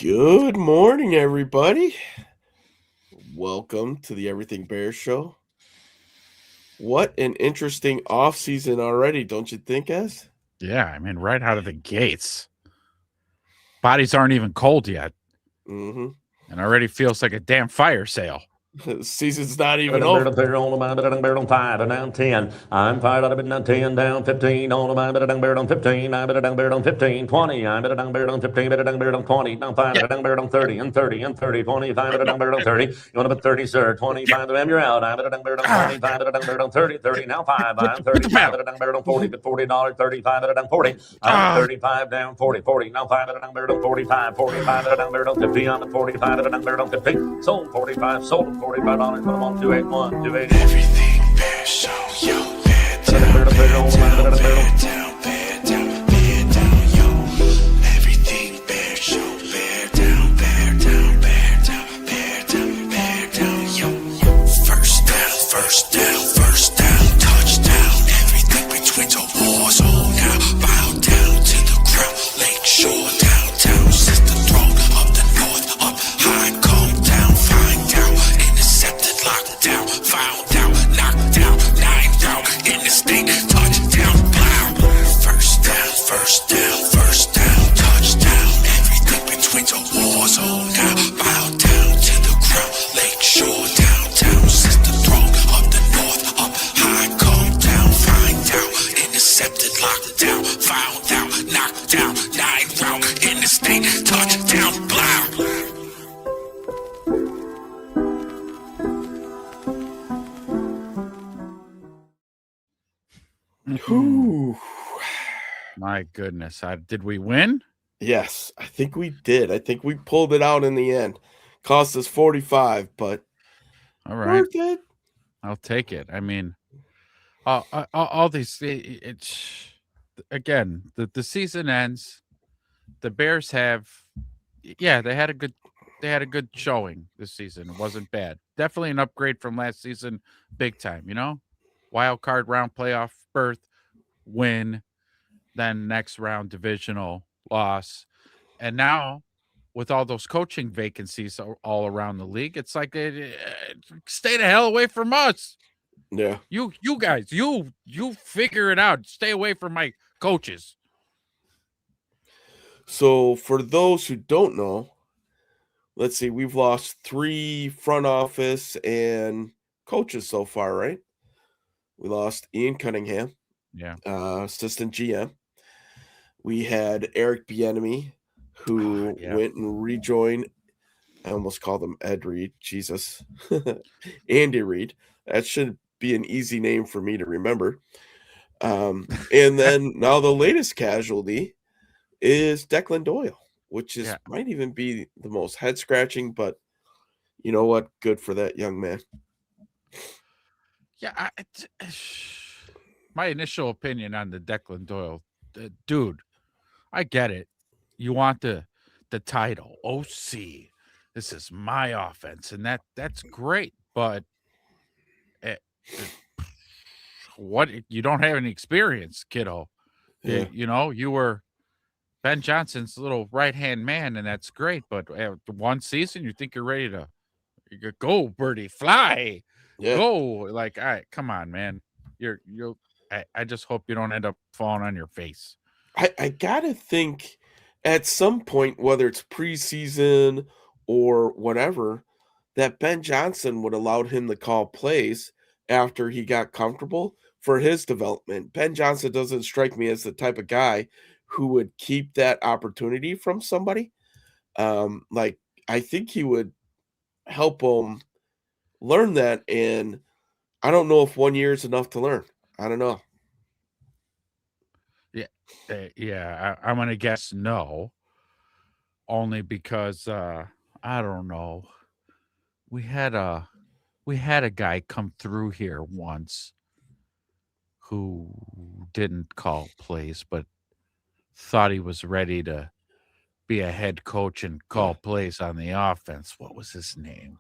Good morning, everybody. Welcome to the Everything Bears Show. What an interesting offseason already, don't you think, Ez? Yeah, I mean, right out of the gates. Bodies aren't even cold yet, Mm-hmm. and already feels like a damn fire sale. Season's not even Better over. better on the mind, better on 5 down 10. I'm fired out of been 10 down 15 on the mind, better on 15. I better on 15 20. I better on 15, better on 20. Down 5 Yeah, better on 30 and 30 and 30 25 better on 30. You want to put 30, sir? yeah. 25 to you're out. I better on Ah, 25 better on 30 30 now 5. put I'm the, put the 35 pedal. better on 40 but $40 35 better on 40. I'm Ah, 35 down 40 40 now 5 better on 45 45 better on 50. I'm at 45 better on 50. Sold 45 sold $45. Put them on 281 280. Everything bear show, yo, bear down, bear down, bear down, bear down, bear down, yo. Everything bear show, bear down, bear down, bear down, bear down, bear down, yo. First down, first down, first down, touchdown. Everything between the walls, oh now. Bow down to the ground, Lake Shore, downtown, sister throne of the north, up high, calm down, find out, intercepted, locked down, found out, knocked down, nine down, in the state, touchdown, blow. First down, first down, touchdown. Everything between the walls, oh now. Bow down to the ground, Lake Shore, downtown, sister throne of the north, up high, calm down, find out, intercepted, locked down, found out, knocked down, nine round, in the state, touchdown, blow. Whew. my goodness. Did we win? Yes, I think we did. I think we pulled it out in the end. Cost us 45, but All right, worth it. I'll take it. I mean, all these. It's again, the season ends. The Bears have, yeah, they had a good showing this season. It wasn't bad. Definitely an upgrade from last season, big time. Wild card round playoff berth, win, then next round divisional loss, and now with all those coaching vacancies all around the league, it's like stay the hell away from us. Yeah. You guys, you figure it out. Stay away from my coaches. So for those who don't know, let's see, we've lost 3 front office and coaches so far, right? We lost Ian Cunningham, Yeah, assistant GM. We had Eric Bieniemy, who yeah. went and rejoined. I almost called him Ed Reed. Jesus, Andy Reid. That should be an easy name for me to remember. And then now the latest casualty is Declan Doyle, which is might even be the most head scratching. But you know what? Good for that young man. Yeah, my initial opinion on the Declan Doyle, dude, I get it. You want the title, OC. This is my offense, and that's great. But what you don't have any experience, kiddo. Yeah. You were Ben Johnson's little right hand man, and that's great. But one season, you think you're ready to go, birdie, fly. Yeah. Go, like, all right, come on, man. I just hope you don't end up falling on your face. I gotta think at some point, whether it's preseason or whatever, that Ben Johnson would allowed him to call plays after he got comfortable for his development. Ben Johnson doesn't strike me as the type of guy who would keep that opportunity from somebody. Like I think he would help him learn that, and I don't know if 1 year is enough to learn. I don't know. Yeah, I'm gonna guess no, only because I don't know. We had a guy come through here once who didn't call plays, but thought he was ready to be a head coach and call plays on the offense. What was his name?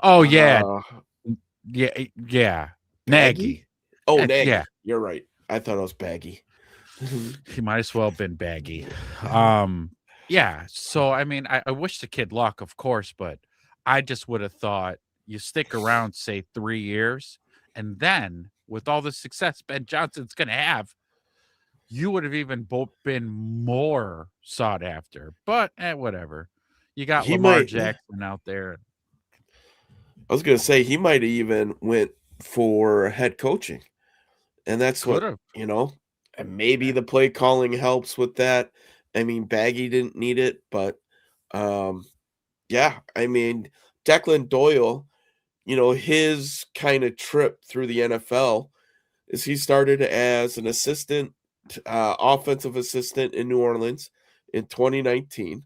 Oh yeah, yeah, Nagy. Oh, Nagy. Yeah, You're right. I thought it was Baggy. he might as well have been Baggy. Yeah. So I mean, I wish the kid luck, of course, but I just would have thought you stick around, say 3 years, and then with all the success Ben Johnson's gonna have, you would have even both been more sought after. But whatever. You got He Lamar might. Jackson out there. I was gonna say he might have even went for head coaching, and that's Could what have. and maybe the play calling helps with that. I mean, Baggy didn't need it, but um, yeah, I mean, Declan Doyle, his kind of trip through the NFL is he started as an assistant, offensive assistant in New Orleans in 2019.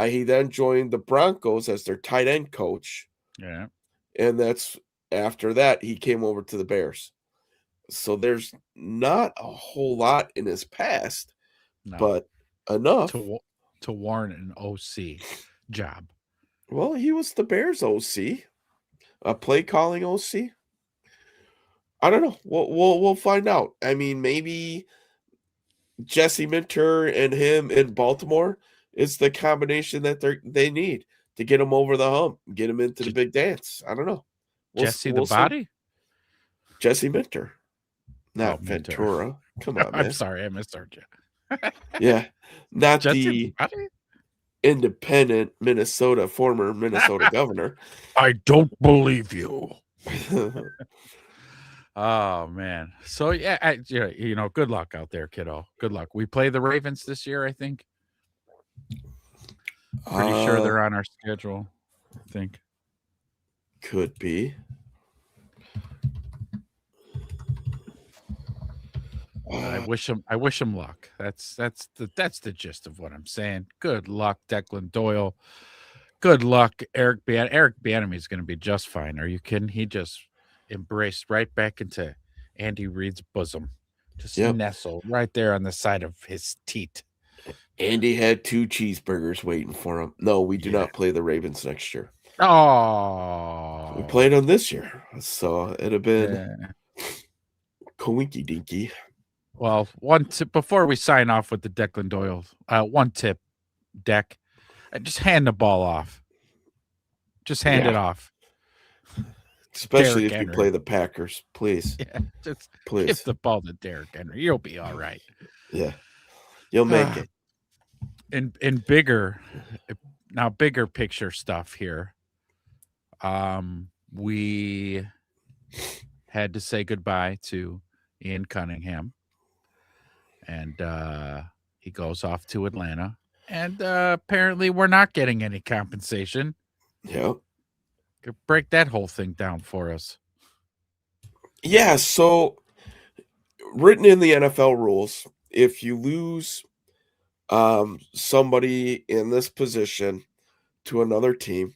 He then joined the Broncos as their tight end coach, Yeah. and that's after that he came over to the Bears. So there's not a whole lot in his past, No. but enough. To warrant an OC job. Well, he was the Bears OC, a play calling OC. I don't know. We'll find out. I mean, maybe Jesse Minter and him in Baltimore is the combination that they need to get him over the hump, get him into the big dance. I don't know. Jesse We'll the see. Body? Jesse Minter, not Minter. Ventura. Come on, man. I'm sorry, I misheard you. Yeah, not Jesse the Body? independent former Minnesota governor. I don't believe you. Oh man. So yeah, good luck out there, kiddo. Good luck. We play the Ravens this year, I think. Pretty sure they're on our schedule, I think. Could be. I wish him luck. That's the gist of what I'm saying. Good luck, Declan Doyle. Good luck, Eric Bieniemy is going to be just fine. Are you kidding? He just embraced right back into Andy Reid's bosom. Just nestled right there on the side of his teat. Andy had 2 cheeseburgers waiting for him. No, we do not play the Ravens next year. Oh, we played them this year, so it'd have been coinky dinky. Well, one tip before we sign off with the Declan Doyle. One tip, Deck. Just hand the ball off. Just hand it off. Especially Derrick if Henry. you play the Packers, please. Yeah, just please give the ball to Derrick Henry. You'll be all right. Yeah, you'll make it. In bigger picture stuff here. We had to say goodbye to Ian Cunningham, and he goes off to Atlanta. And apparently, we're not getting any compensation. Yeah. Break that whole thing down for us. Yeah, so written in the NFL rules, if you lose somebody in this position to another team,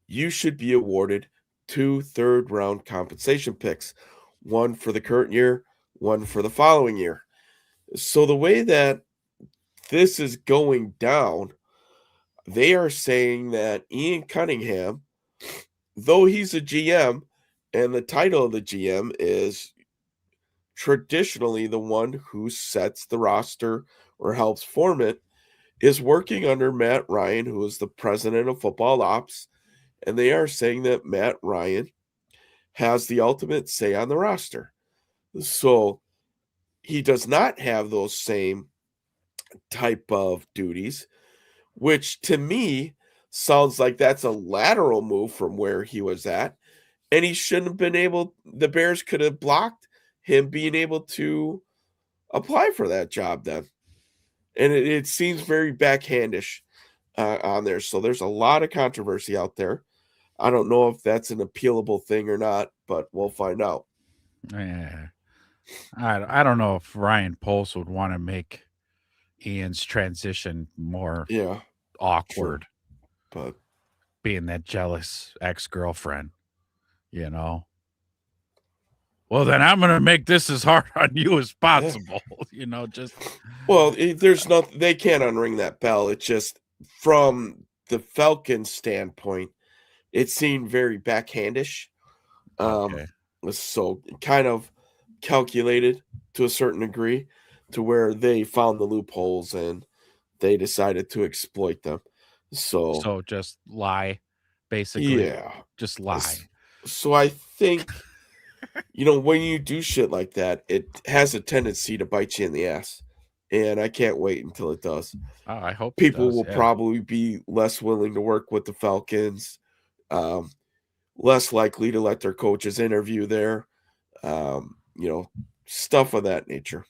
you should be awarded 2 third-round compensation picks, one for the current year, one for the following year. So the way that this is going down, they are saying that Ian Cunningham, though he's a GM, and the title of the GM is traditionally the one who sets the roster or helps form it, is working under Matt Ryan, who is the president of football ops. And they are saying that Matt Ryan has the ultimate say on the roster. So he does not have those same type of duties, which to me sounds like that's a lateral move from where he was at. And he shouldn't have been able, the Bears could have blocked him being able to apply for that job then. And it seems very backhandish on there. So there's a lot of controversy out there. I don't know if that's an appealable thing or not, but we'll find out. Yeah. I don't know if Ryan Poles would want to make Ian's transition more awkward. True. But being that jealous ex-girlfriend, Well, then I'm going to make this as hard on you as possible. Just. Well, there's nothing, they can't unring that bell. It's just from the Falcons' standpoint, it seemed very backhandish. Okay. So kind of calculated to a certain degree to where they found the loopholes and they decided to exploit them. So, So just lie, basically. yeah. Just lie. So I think, when you do shit like that, it has a tendency to bite you in the ass. And I can't wait until it does. Oh, I hope it People does. will Yeah. probably be less willing to work with the Falcons, um, less likely to let their coaches interview there, stuff of that nature.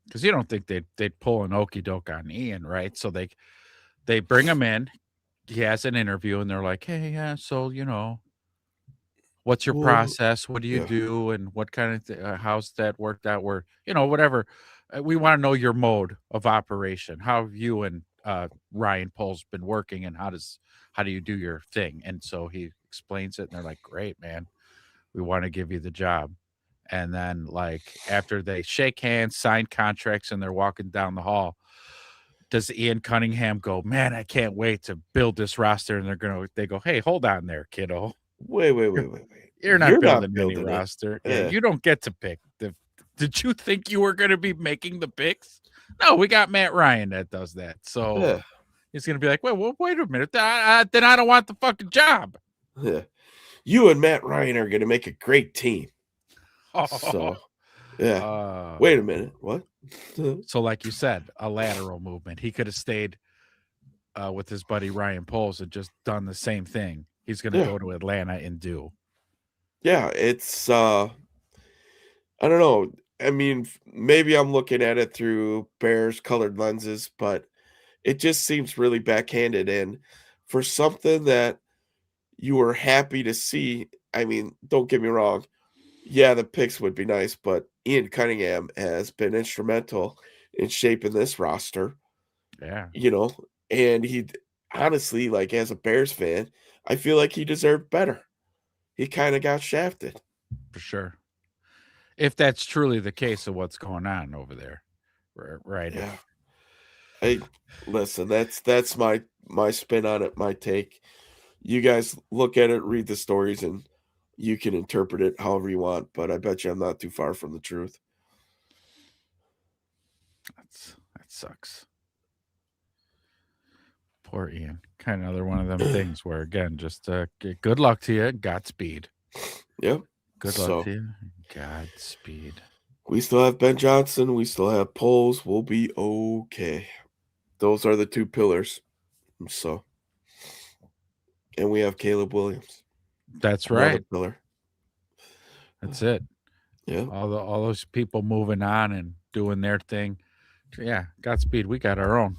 Because you don't think they'd pull an okey doke on Ian, right? So they bring him in. He has an interview, and they're like, "Hey, yeah, so what's your Well, process? What do you yeah. do, and what kind of how's that worked out? Where whatever. We want to know your mode of operation. How have you and Ryan Poles been working, and how do you do your thing?" And so he explains it, and they're like, "Great, man. We want to give you the job." And then, like, after they shake hands, sign contracts, and they're walking down the hall, does Ian Cunningham go, "Man, I can't wait to build this roster"? And they go, "Hey, hold on there, kiddo. Wait. You're not building any it. roster. Yeah, Eh, you don't get to pick. Did you think you were going to be making the picks? No, we got Matt Ryan that does that. So eh, he's going to be like, well, wait a minute. Then I don't want the fucking job." eh. You and Matt Ryan are going to make a great team. So, yeah. Wait a minute. What? So, like you said, a lateral movement. He could have stayed with his buddy Ryan Poles and just done the same thing. He's going to go to Atlanta and do. Yeah, it's I don't know. I mean, maybe I'm looking at it through Bears colored lenses, but it just seems really backhanded. And for something that you were happy to see, I mean, don't get me wrong. Yeah, the picks would be nice, but Ian Cunningham has been instrumental in shaping this roster, Yeah. And he honestly, like as a Bears fan, I feel like he deserved better. He kind of got shafted. For sure. If that's truly the case of what's going on over there. Right. Yeah. Listen, that's my spin on it, my take. You guys look at it, read the stories, and you can interpret it however you want, but I bet you I'm not too far from the truth. That sucks. Poor Ian. Kind of another one of them things where, again, just good luck to you. Godspeed. Yep. Good luck to you. Godspeed. We still have Ben Johnson. We still have Poles. We'll be okay. Those are the two pillars. So, and we have Caleb Williams. That's Another right. pillar. That's it. Yeah. All those people moving on and doing their thing. Yeah, Godspeed. We got our own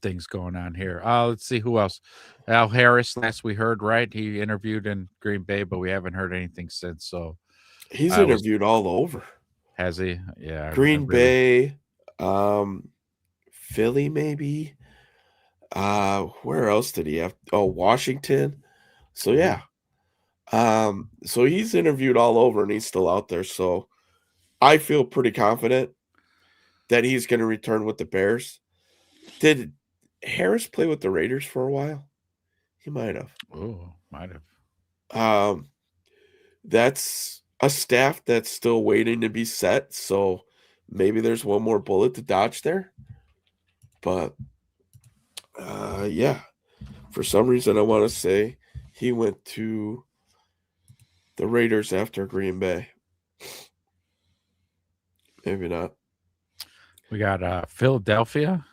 things going on here. Let's see who else. Al Harris, last we heard, right? He interviewed in Green Bay, but we haven't heard anything since. So he's interviewed all over. Has he? Yeah. Green Bay, Philly, maybe. Where else did he have? Oh, Washington. So yeah. So he's interviewed all over and he's still out there. So I feel pretty confident that he's going to return with the Bears. Did Harris play with the Raiders for a while? He might have. Oh, might have. That's a staff that's still waiting to be set. So maybe there's one more bullet to dodge there. But yeah, for some reason, I want to say he went to the Raiders after Green Bay. Maybe not. We got Philadelphia.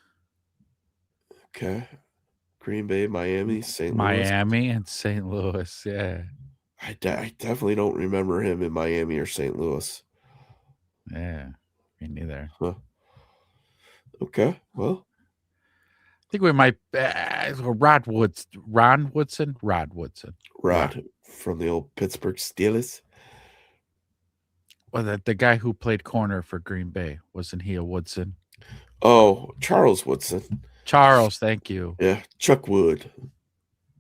Okay. Green Bay, Miami, St. Louis. Miami and St. Louis, yeah. I definitely don't remember him in Miami or St. Louis. Yeah, me neither. Huh. Okay, well. I think we might Ron Woodson From the old Pittsburgh Steelers. Well, the guy who played corner for Green Bay, wasn't he a Woodson? Oh, Charles Woodson. Charles, thank you. Yeah, Chuck Wood.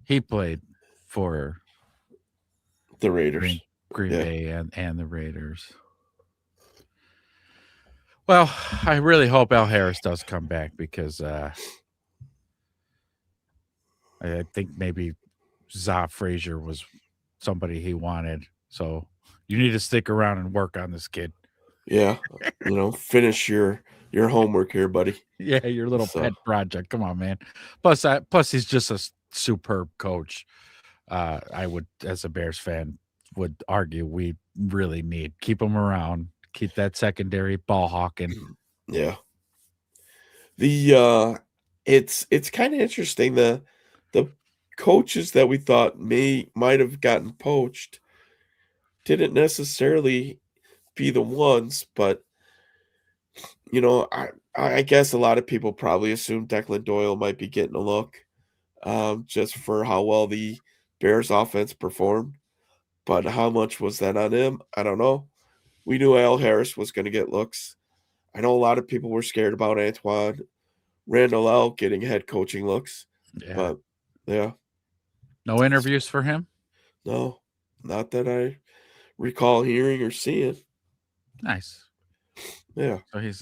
He played for the Raiders. Green Bay and the Raiders. Well, I really hope Al Harris does come back because I think maybe Za Frazier was somebody he wanted. So you need to stick around and work on this kid. Yeah, finish your your homework here, buddy. Yeah, your little So- pet project. Come on, man. Plus he's just a superb coach. I would, as a Bears fan, would argue we really need keep him around, keep that secondary ball hawking. Yeah. The it's kind of interesting. The coaches that we thought might have gotten poached didn't necessarily be the ones, but you know, I guess a lot of people probably assumed Declan Doyle might be getting a look, just for how well the Bears offense performed. But how much was that on him? I don't know. We knew Al Harris was going to get looks. I know a lot of people were scared about Antoine Randall L getting head coaching looks, Yeah. but yeah, No interviews for him? no, not that I recall hearing or seeing. Nice. Yeah, So he's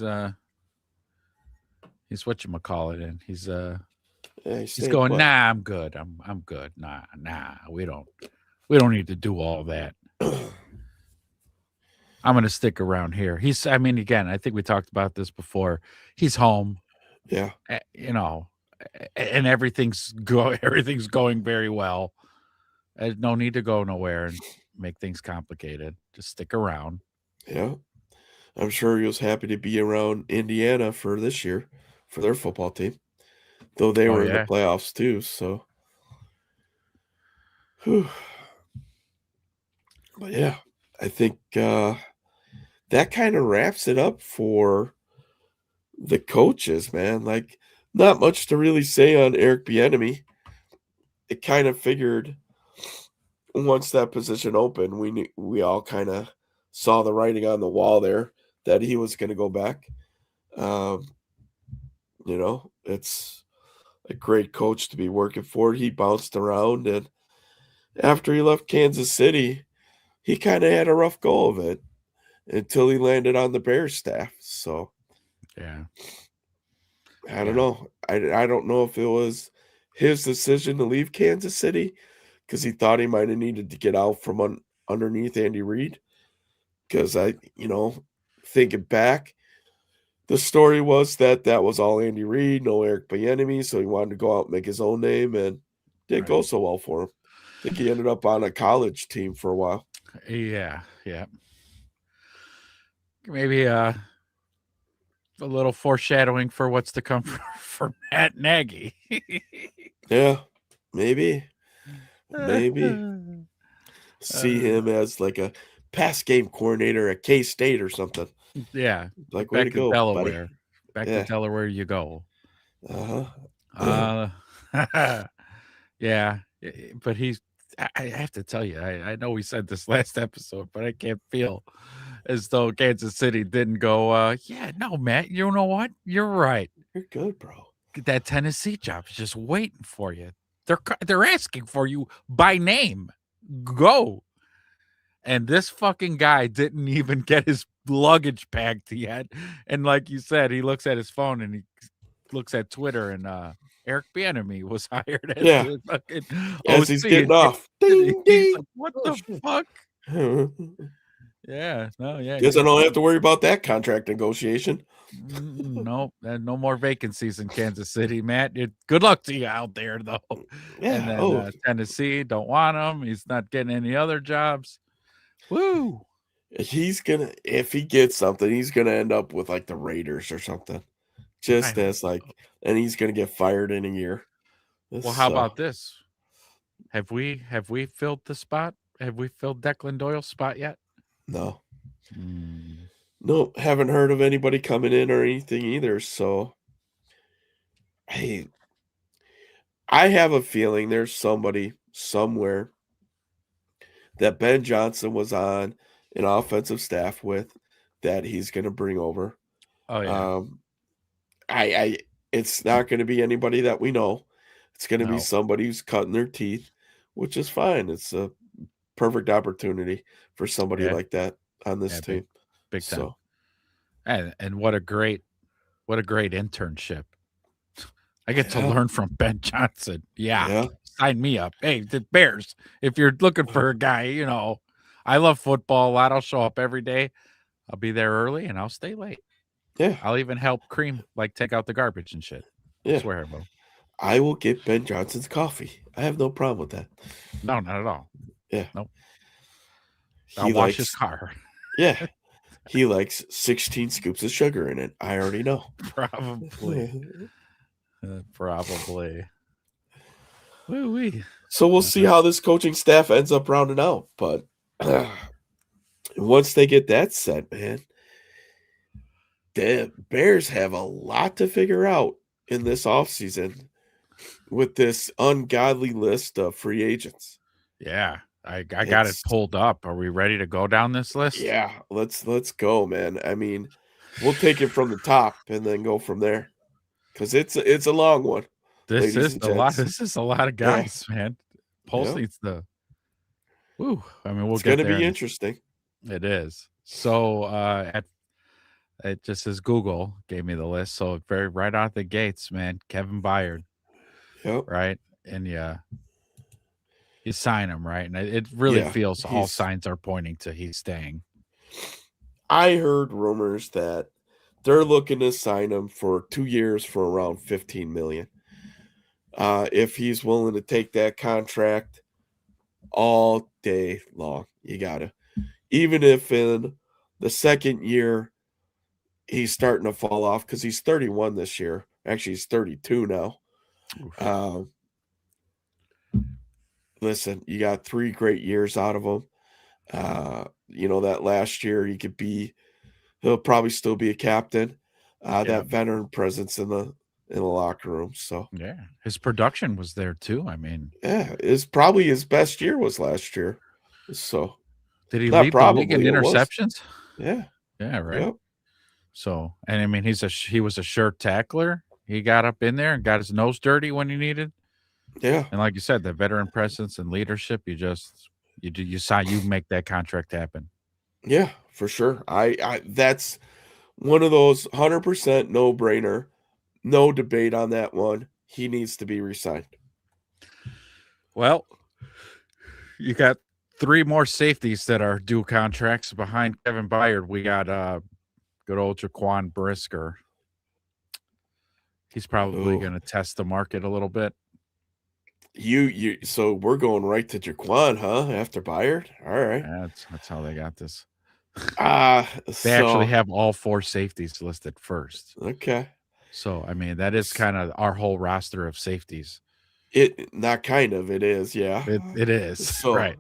whatchamacallit in. He's yeah, he's staying going, put. nah, I'm good. I'm good. Nah, we don't need to do all that. I'm gonna stick around here. I mean, again, I think we talked about this before. He's home. Yeah, You know, and everything's going very well. No need to go nowhere and make things complicated. Just stick around. yeah. I'm sure he was happy to be around Indiana for this year for their football team, though they were in the yeah. playoffs too. So, whew. But yeah, I think that kind of wraps it up for the coaches, man. Like, not much to really say on Eric Bieniemy. It kind of figured once that position opened, we all kind of saw the writing on the wall there that he was going to go back. You know, it's a great coach to be working for. He bounced around, and after he left Kansas City, he kind of had a rough go of it until he landed on the Bears staff. So Yeah. I don't know. I don't know if it was his decision to leave Kansas City because he thought he might have needed to get out from underneath Andy Reid. Because thinking back, the story was that was all Andy Reid, no Eric Bieniemy, so he wanted to go out and make his own name, and didn't go so well for him. I think he ended up on a college team for a while. Yeah. Maybe a little foreshadowing for what's to come for Matt Nagy. Yeah, maybe see him as like a pass game coordinator at K-State or something. Yeah. Like, way Back to go, Delaware. buddy. To Delaware you go. Uh-huh. Yeah. But I have to tell you, I know we said this last episode, but I can't feel as though Kansas City didn't go, yeah, no, Matt, you know what? You're right. You're good, bro. That Tennessee job is just waiting for you. They're asking for you by name. Go. And this fucking guy didn't even get his luggage packed yet. And like you said, he looks at his phone and he looks at Twitter, and Eric Bieniemy was hired as the fucking as he's OC getting in off. Kansas City. Ding, He's ding. like, what the fuck? Yeah, no, yeah. Guess I don't have to worry about that contract negotiation. No, no more vacancies in Kansas City, Matt. Good luck to you out there, though. Yeah. And then Tennessee don't want him. He's not getting any other jobs. Woo! He's gonna, if he gets something, he's gonna end up with like the Raiders or something. Just as like, and he's gonna get fired in a year. Well, how about this? Have we filled the spot? Have we filled Declan Doyle's spot yet? No. No, haven't heard of anybody coming in or anything either. So, hey, I have a feeling there's somebody somewhere that Ben Johnson was on an offensive staff with that he's going to bring over. Oh yeah. It's not going to be anybody that we know. It's going to be No. somebody who's cutting their teeth, which is fine. It's a perfect opportunity for somebody like that on this team. Big time. And what a great internship. I get to learn from Ben Johnson. Yeah. Sign me up. Hey, the Bears, if you're looking for a guy, I love football a lot. I'll show up every day. I'll be there early and I'll stay late. Yeah. I'll even help Cream like take out the garbage and shit. Yeah. Swear I will. I will get Ben Johnson's coffee. I have no problem with that. No, not at all. Yeah. Nope. He I'll wash his likes car. Yeah. He likes 16 scoops of sugar in it. I already know. Probably. Probably. Woo-wee. So we'll see how this coaching staff ends up rounding out. But once they get that set, man, the Bears have a lot to figure out in this offseason with this ungodly list of free agents. Yeah. I got it pulled up. Are we ready to go down this list? Yeah, let's go, man. I mean, we'll take it from the top and then go from there. Because it's a long one. This ladies is and a lot. gents. This is a lot of guys, man. Pulse needs the. Woo! I mean, It's get going to there. be interesting. It is. So it just says Google gave me the list. So very right out the gates, man. Kevin Byard, Yep. right? And you sign him, right? And it really feels all signs are pointing to he's staying. I heard rumors that they're looking to sign him for 2 years for around $15 million. If he's willing to take that contract all day long, you gotta. Even if in the second year he's starting to fall off because he's 31 this year. Actually, he's 32 now. Listen, you got 3 great years out of him. That last year he'll probably still be a captain. That veteran presence in the locker room. So yeah, his production was there too. I mean, yeah, it's probably his best year was last year. So did he lead the league in interceptions? Yeah. Yeah, right. Yep. So, and I mean, he was a sure tackler. He got up in there and got his nose dirty when he needed. Yeah. And like you said, the veteran presence and leadership, you make that contract happen. Yeah, for sure. I that's one of those 100% no-brainer. No debate on that one. He needs to be re-signed. Well, you got 3 more safeties that are due contracts behind Kevin Byard. We got good old Jaquan Brisker. He's probably going to test the market a little bit. So we're going right to Jaquan, huh? After Byard? All right. That's how they got this. They actually have all 4 safeties listed first. Okay. So I mean, that is kind of our whole roster of safeties. It is, yeah. It is. So, right.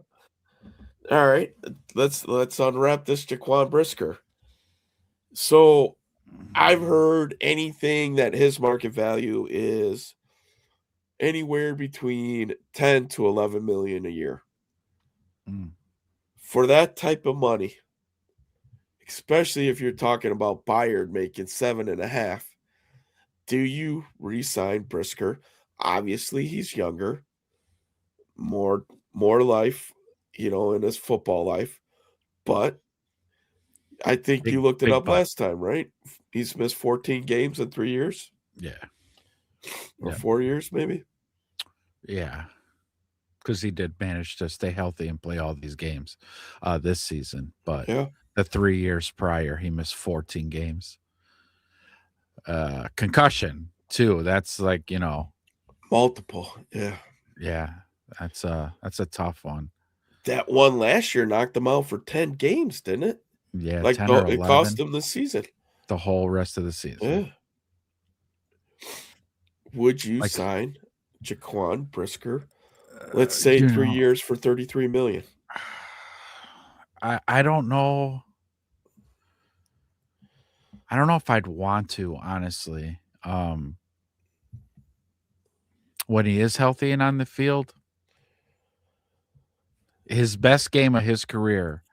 All right. Let's unwrap this Jaquan Brisker. So I've heard anything that his market value is anywhere between 10 to 11 million a year. For that type of money, especially if you're talking about Byard making 7.5, do you re-sign Brisker? Obviously, he's younger, more life, in his football life. But I think you looked it up last time, right? He's missed 14 games in 3 years. Yeah. Or 4 years, maybe. Yeah. Because he did manage to stay healthy and play all these games this season. But the 3 years prior, he missed 14 games. Concussion, too. That's like, multiple. Yeah. Yeah. That's a tough one. That one last year knocked him out for 10 games, didn't it? Yeah. Like it cost him the season. The whole rest of the season. Yeah. Would you sign Jaquan Brisker? Let's say 3 years for $33 million. I don't know. I don't know if I'd want to, honestly. When he is healthy and on the field, his best game of his career,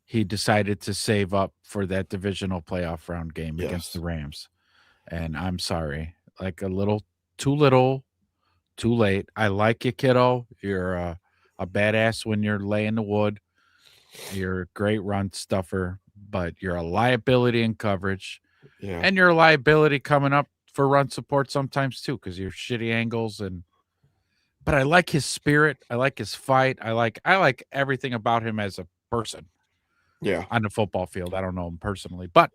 he decided to save up for that divisional playoff round game against the Rams. And I'm sorry, like a little, too late. I like you, kiddo. You're a badass when you're laying the wood. You're a great run stuffer, but you're a liability in coverage. Yeah. And you're a liability coming up for run support sometimes too, because you're shitty angles. But I like his spirit. I like his fight. I like everything about him as a person. Yeah. On the football field. I don't know him personally, but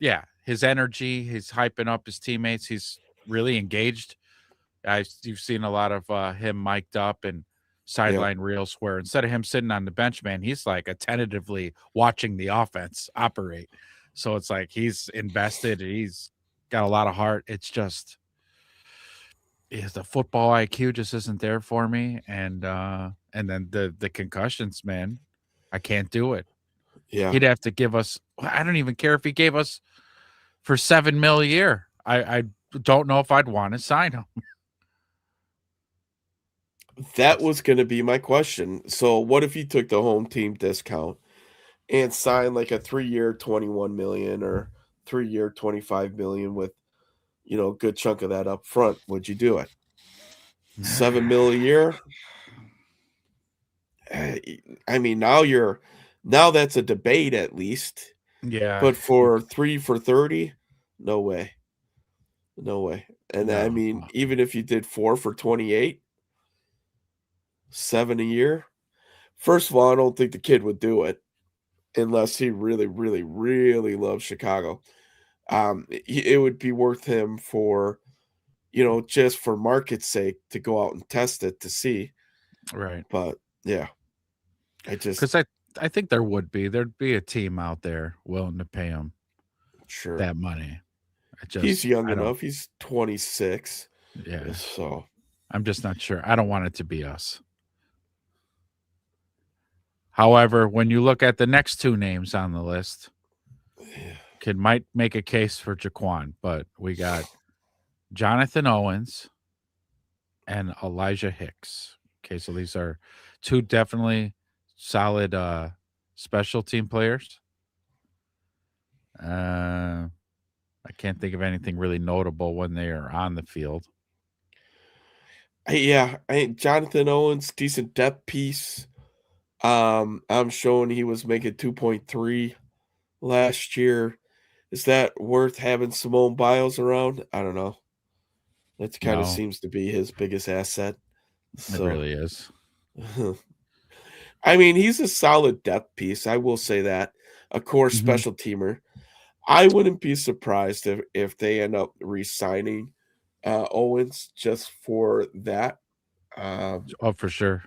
yeah, his energy, he's hyping up his teammates. He's really engaged. You've seen a lot of him mic'd up and sideline reels where instead of him sitting on the bench, man, he's like attentively watching the offense operate. So it's like he's invested. He's got a lot of heart. It's just the football IQ just isn't there for me. And then the concussions, man, I can't do it. Yeah. He'd have to give us. I don't even care if he gave us for $7 million a year. I don't know if I'd want to sign him. That was going to be my question. So, what if you took the home team discount and signed like a 3-year 21 million or 3-year 25 million with, a good chunk of that up front? Would you do it? 7 mil a year? I mean, now that's a debate at least. Yeah. But for 3 for 30, no way. No way. And I No. mean, even if you did 4 for 28, 7 a year. First of all, I don't think the kid would do it unless he really, really, really loves Chicago. It would be worth him for, just for market's sake to go out and test it to see. Right. But yeah, because I think there'd be a team out there willing to pay him sure that money. he's young enough. He's 26. Yeah. So I'm just not sure. I don't want it to be us. However, when you look at the next two names on the list, might make a case for Jaquan, but we got Jonathan Owens and Elijah Hicks. Okay, so these are two definitely solid special team players. I can't think of anything really notable when they are on the field. Yeah, Jonathan Owens, decent depth piece. I'm showing he was making 2.3 last year. Is that worth having Simone Biles around? I don't know. That kind of seems to be his biggest asset. So, it really is. I mean, he's a solid depth piece. I will say that. A core special teamer. I wouldn't be surprised if they end up re-signing Owens just for that. For sure.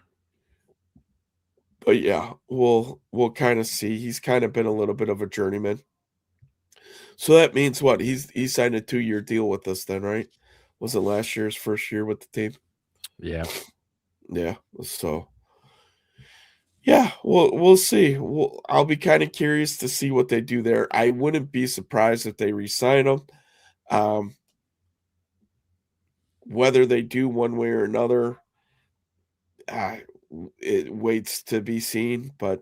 But yeah, we'll kind of see. He's kind of been a little bit of a journeyman. So that means what? He signed a 2-year deal with us then, right? Was it last year's first year with the team? Yeah. Yeah. So yeah, we'll see. I'll be kind of curious to see what they do there. I wouldn't be surprised if they re-sign him. Whether they do one way or another, it waits to be seen. But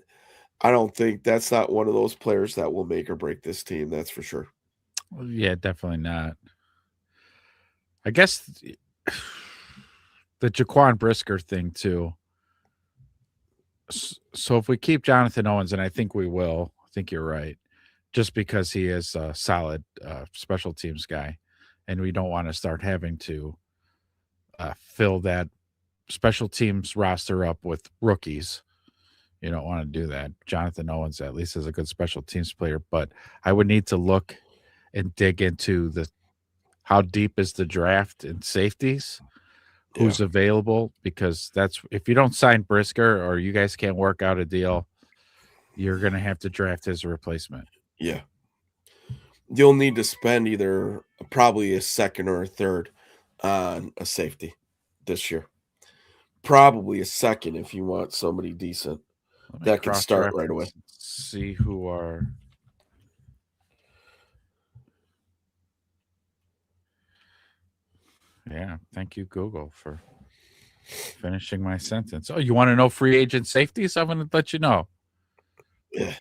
I don't think that's not one of those players that will make or break this team. That's for sure. Yeah, definitely not. I guess the Jaquan Brisker thing too. So if we keep Jonathan Owens, and I think we will, I think you're right, just because he is a solid special teams guy, and we don't want to start having to fill that special teams roster up with rookies. You don't want to do that. Jonathan Owens at least is a good special teams player, but I would need to look and dig into how deep is the draft in safeties, who's available, because that's if you don't sign Brisker or you guys can't work out a deal, you're going to have to draft his replacement. Yeah. You'll need to spend either probably a second or a third on a safety this year. Probably a second if you want somebody decent that can start right away. See who are. Yeah, thank you, Google, for finishing my sentence. Oh, you want to know free agent safeties? I'm going to let you know. Yeah.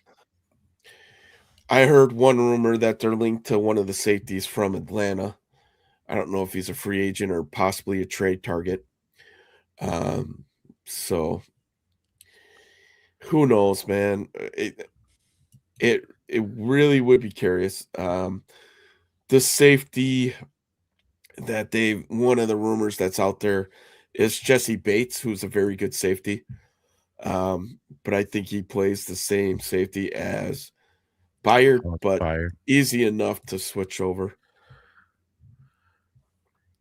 I heard one rumor that they're linked to one of the safeties from Atlanta. I don't know if he's a free agent or possibly a trade target. So who knows, man? It really would be curious. The safety that one of the rumors that's out there is Jesse Bates, who's a very good safety. But I think he plays the same safety as Byard, Oh, but Byard. easy enough to switch over.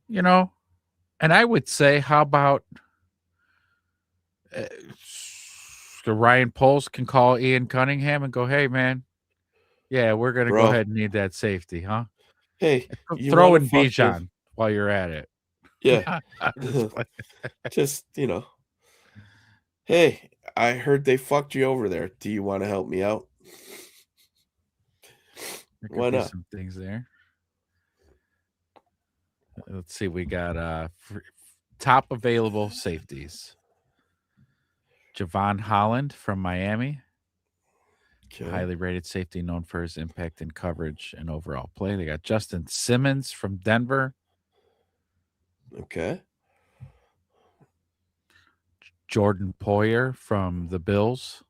You know, and I would say, how about the Ryan Poles can call Ian Cunningham and go, "Hey, man, yeah, we're gonna go Bro, ahead and need that safety, huh? hey, you Throw want to in fucking Bijan while you're at it." yeah, I'm just playing. just hey, I heard they fucked you over there. Do you want to help me out? There Why could be not? some things there. Let's see. We got top available safeties. Javon Holland from Miami, Okay, highly rated safety known for his impact in coverage and overall play. They got Justin Simmons from Denver, okay, Jordan Poyer from the Bills.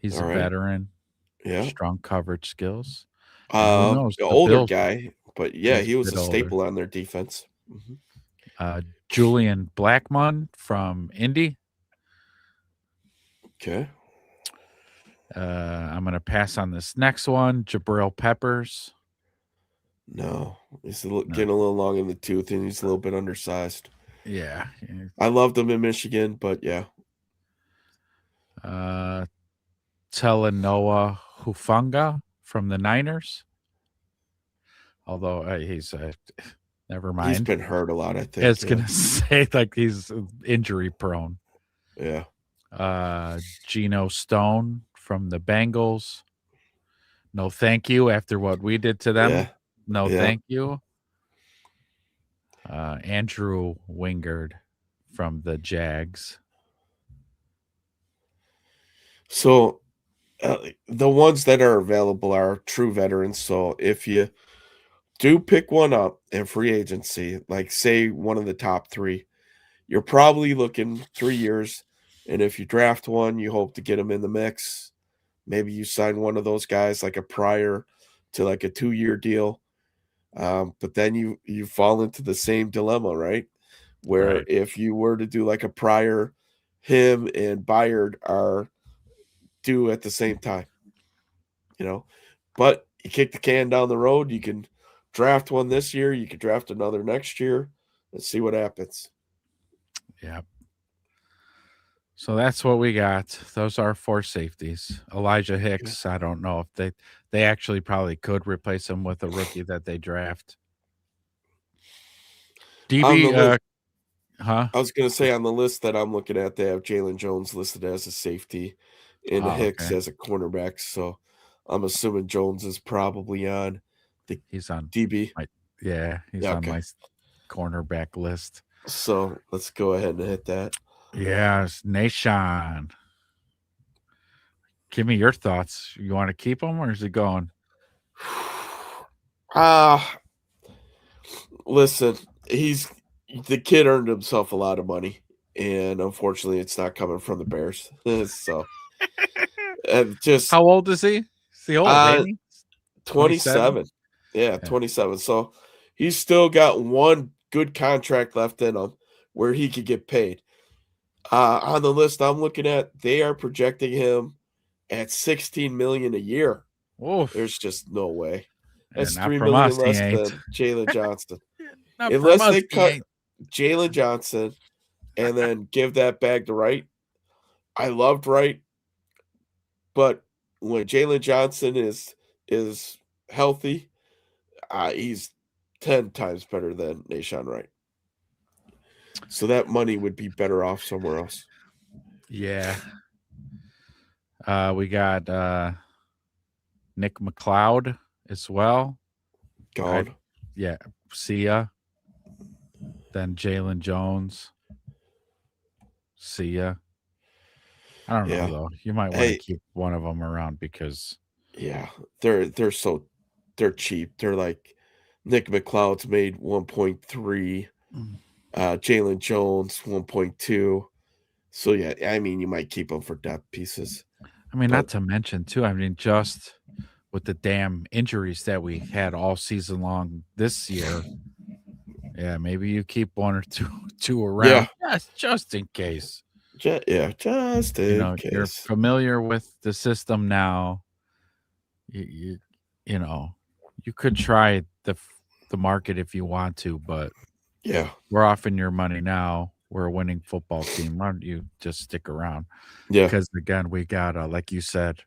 He's all a right, veteran, yeah. strong coverage skills. And who knows? The The older Bills, guy, but yeah, he's he a was bit a older. staple on their defense. Julian Blackmon from Indy. Okay, I'm going to pass on this next one. Jabril Peppers. no, he's No. getting a little long in the tooth, and he's a little bit undersized. Yeah. I loved him in Michigan, but yeah, Talanoa Hufanga from the Niners. Although he's never he's mind. been hurt a lot. I I think. was gonna say, like, he's injury prone. Yeah, Geno Stone from the Bengals. No, thank you. After what we did to them, yeah, no, yeah. thank you. Andrew Wingard from the Jags. So the ones that are available are true veterans. So if you do pick one up in free agency, like say one of the top three, you're probably looking 3 years. And if you draft one, you hope to get them in the mix. Maybe you sign one of those guys like a prior to like a 2-year deal. But then you fall into the same dilemma, right? Where Right. if you were to do like a prior, him and Byard are due at the same time, but you kick the can down the road. You can draft one this year, you could draft another next year and see what happens. Yep. So that's what we got. Those are 4 safeties. Elijah Hicks, I don't know if they actually probably could replace him with a rookie that they draft. On the DB, list, huh? I was going to say on the list that I'm looking at, they have Jalen Jones listed as a safety and Oh, Hicks okay. as a cornerback. So I'm assuming Jones is probably on the He's on DB. he's on my cornerback list. So let's go ahead and hit that. Yes, Nation. Give me your thoughts. You want to keep him or is he going? Listen, the kid earned himself a lot of money, and unfortunately, it's not coming from the Bears. So, just How old is he? Is he old? Ain't he? 27. Yeah, 27. So he's still got one good contract left in him where he could get paid. On the list I'm looking at, they are projecting him at $16 million a year. Oof. There's just no way. That's Not $3 from million us, he less ain't. than Jalen Johnson. Not Unless from us, they he cut ain't. Jalen Johnson and then give that bag to Wright. I loved Wright, but when Jalen Johnson is healthy, he's 10 times better than Nahshon Wright. So that money would be better off somewhere else. Yeah. We got Nick McLeod as well. Gone. See ya. Then Jalen Jones. See ya. I don't know though. You might want to keep one of them around because they're cheap. They're like Nick McLeod's made 1.3, Jalen Jones 1.2. So yeah, I mean you might keep them for depth pieces. I mean, not to mention too, I mean, just with the damn injuries that we had all season long this year. Yeah, maybe you keep one or two around. Yeah. Just in case. Just in case. You're familiar with the system now. you know, you could try the market if you want to, but Yeah. we're offering your money now. We're a winning football team. Why don't you just stick around? Yeah. Because again, we got like you said,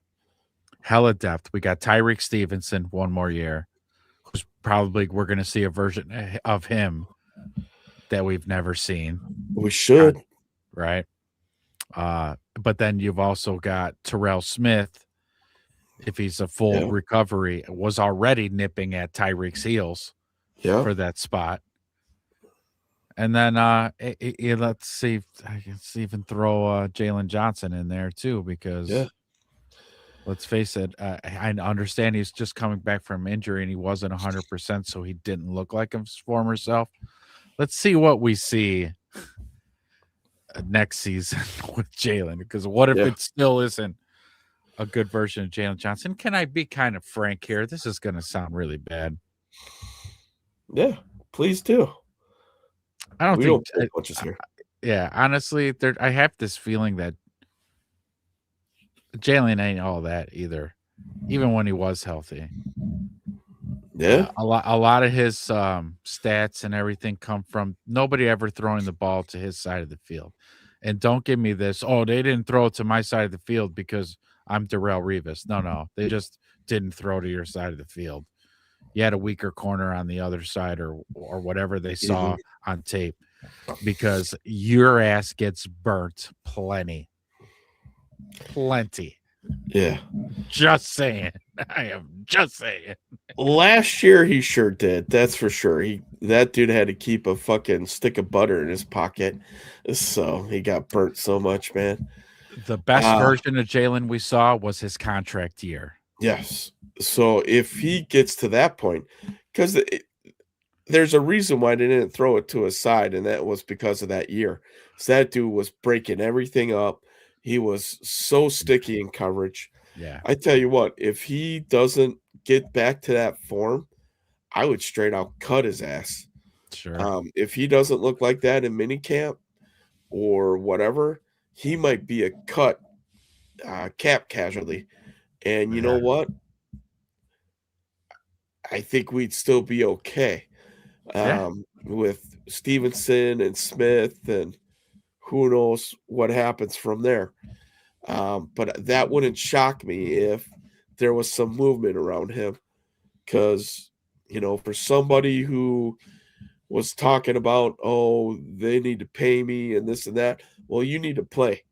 hella depth. We got Tyreek Stevenson one more year, who's probably we're going to see a version of him that we've never seen, We should. right? But then you've also got Terrell Smith. If he's a full Yeah. recovery, was already nipping at Tyreek's heels Yeah. for that spot. And then let's see, let's even throw Jalen Johnson in there too, because Yeah. let's face it, I understand he's just coming back from injury and he wasn't 100%, so he didn't look like his former self. Let's see what we see next season with Jalen, because what if Yeah. it still isn't a good version of Jalen Johnson? Can I be kind of frank here? This is going to sound really bad. Yeah. Please do. I don't We think don't pull punches here. yeah, honestly, I have this feeling that Jalen ain't all that either, even when he was healthy. Yeah. A lot of his stats and everything come from nobody ever throwing the ball to his side of the field. And don't give me this, oh, they didn't throw it to my side of the field because I'm Darrelle Revis. No, they just didn't throw to your side of the field. You had a weaker corner on the other side or whatever they saw on tape, because your ass gets burnt plenty. Yeah. Just saying. I am just saying. Last year he sure did. That's for sure. That dude had to keep a fucking stick of butter in his pocket. So he got burnt so much, man. The best version of Jalen we saw was his contract year. Yes. So if he gets to that point, because there's a reason why they didn't throw it to his side, and that was because of that year. So that dude was breaking everything up. He was so sticky in coverage. Yeah. I tell you what, if he doesn't get back to that form, I would straight out cut his ass. Sure. If he doesn't look like that in minicamp or whatever, he might be a cut cap casualty. And you know what? I think we'd still be okay with Stevenson and Smith, and who knows what happens from there. But that wouldn't shock me if there was some movement around him, because, for somebody who was talking about, oh, they need to pay me and this and that, well, you need to play.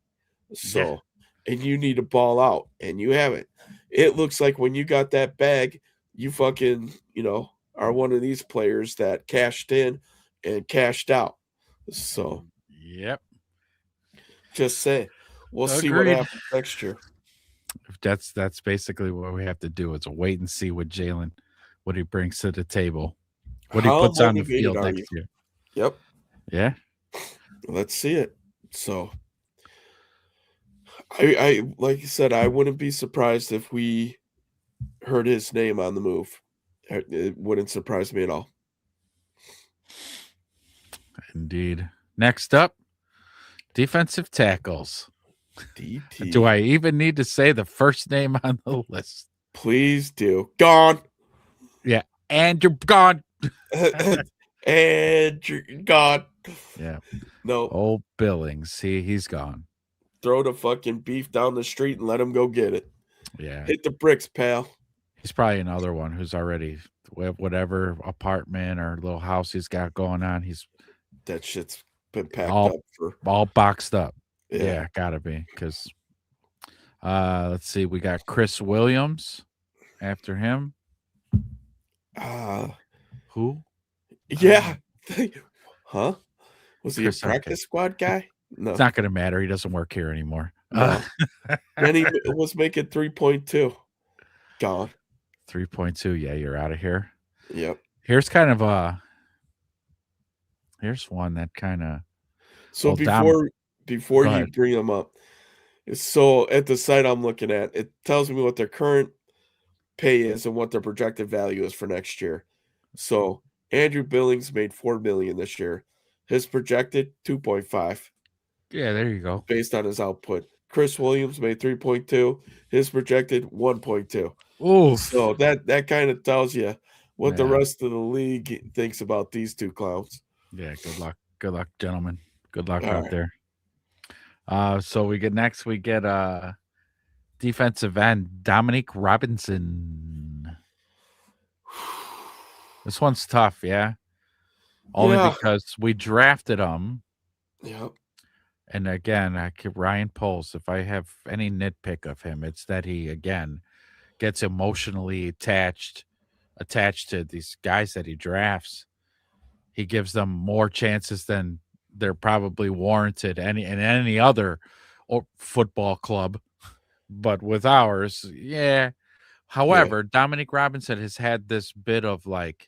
So, and you need to ball out, and you haven't. It looks like when you got that bag, you fucking, are one of these players that cashed in and cashed out. So, yep. just say, we'll see what Agreed. happens next year. That's basically what we have to do. It's a wait and see what Jalen, what he brings to the table, what he puts on the field next year. Yep. Yeah. Let's see it. So, I like you said, I wouldn't be surprised if we heard his name on the move. It wouldn't surprise me at all. Indeed. Next up, defensive tackles. DT. Do I even need to say the first name on the list? Please do. Gone. Yeah. And you're gone. And you're gone. Yeah. No. Old Billings. He's gone. Throw the fucking beef down the street and let him go get it. Yeah. Hit the bricks, pal. He's probably another one who's already whatever apartment or little house he's got going on. That shit's been packed up for all boxed up. Yeah, gotta be. Because let's see, we got Chris Williams after him. Who? Yeah. Huh? Was he a practice squad guy? No. It's not gonna matter. He doesn't work here anymore. No. And he was making 3.2. Gone. 3.2. Yeah, you're out of here. Yep. Here's kind of here's one that kind of. So before you bring them up, so at the site I'm looking at, it tells me what their current pay is and what their projected value is for next year. So Andrew Billings made $4 million this year. His projected 2.5. Yeah, there you go. Based on his output. Chris Williams made 3.2. His projected 1.2. Oof. So that kind of tells you what the Yeah. rest of the league thinks about these two clowns. Yeah. Good luck. Good luck, gentlemen. Good luck All out right. there. So we get defensive end Dominic Robinson. This one's tough, yeah. Only Yeah. because we drafted him. Yep. And again, Ryan Poles, if I have any nitpick of him, it's that he again gets emotionally attached to these guys that he drafts. He gives them more chances than they're probably warranted in any other football club. But with ours, yeah. However, Dominic Robinson has had this bit of like,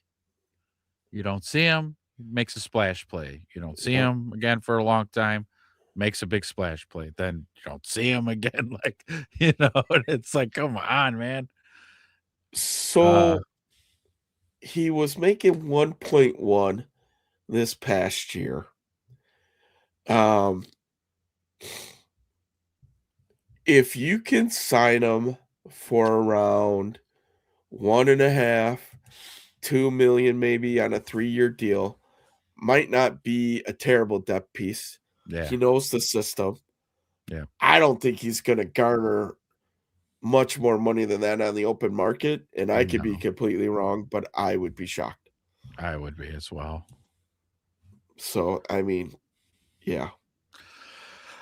you don't see him, makes a splash play. You don't see him again for a long time, makes a big splash play. Then you don't see him again. Like, it's like, come on, man. So he was making 1.1 this past year. If you can sign him for around 1.5, 2 million maybe on a 3-year deal, might not be a terrible depth piece. Yeah. He knows the system. Yeah. I don't think he's going to garner much more money than that on the open market, and I could be completely wrong, but I would be shocked. I would be as well. So, I mean, yeah.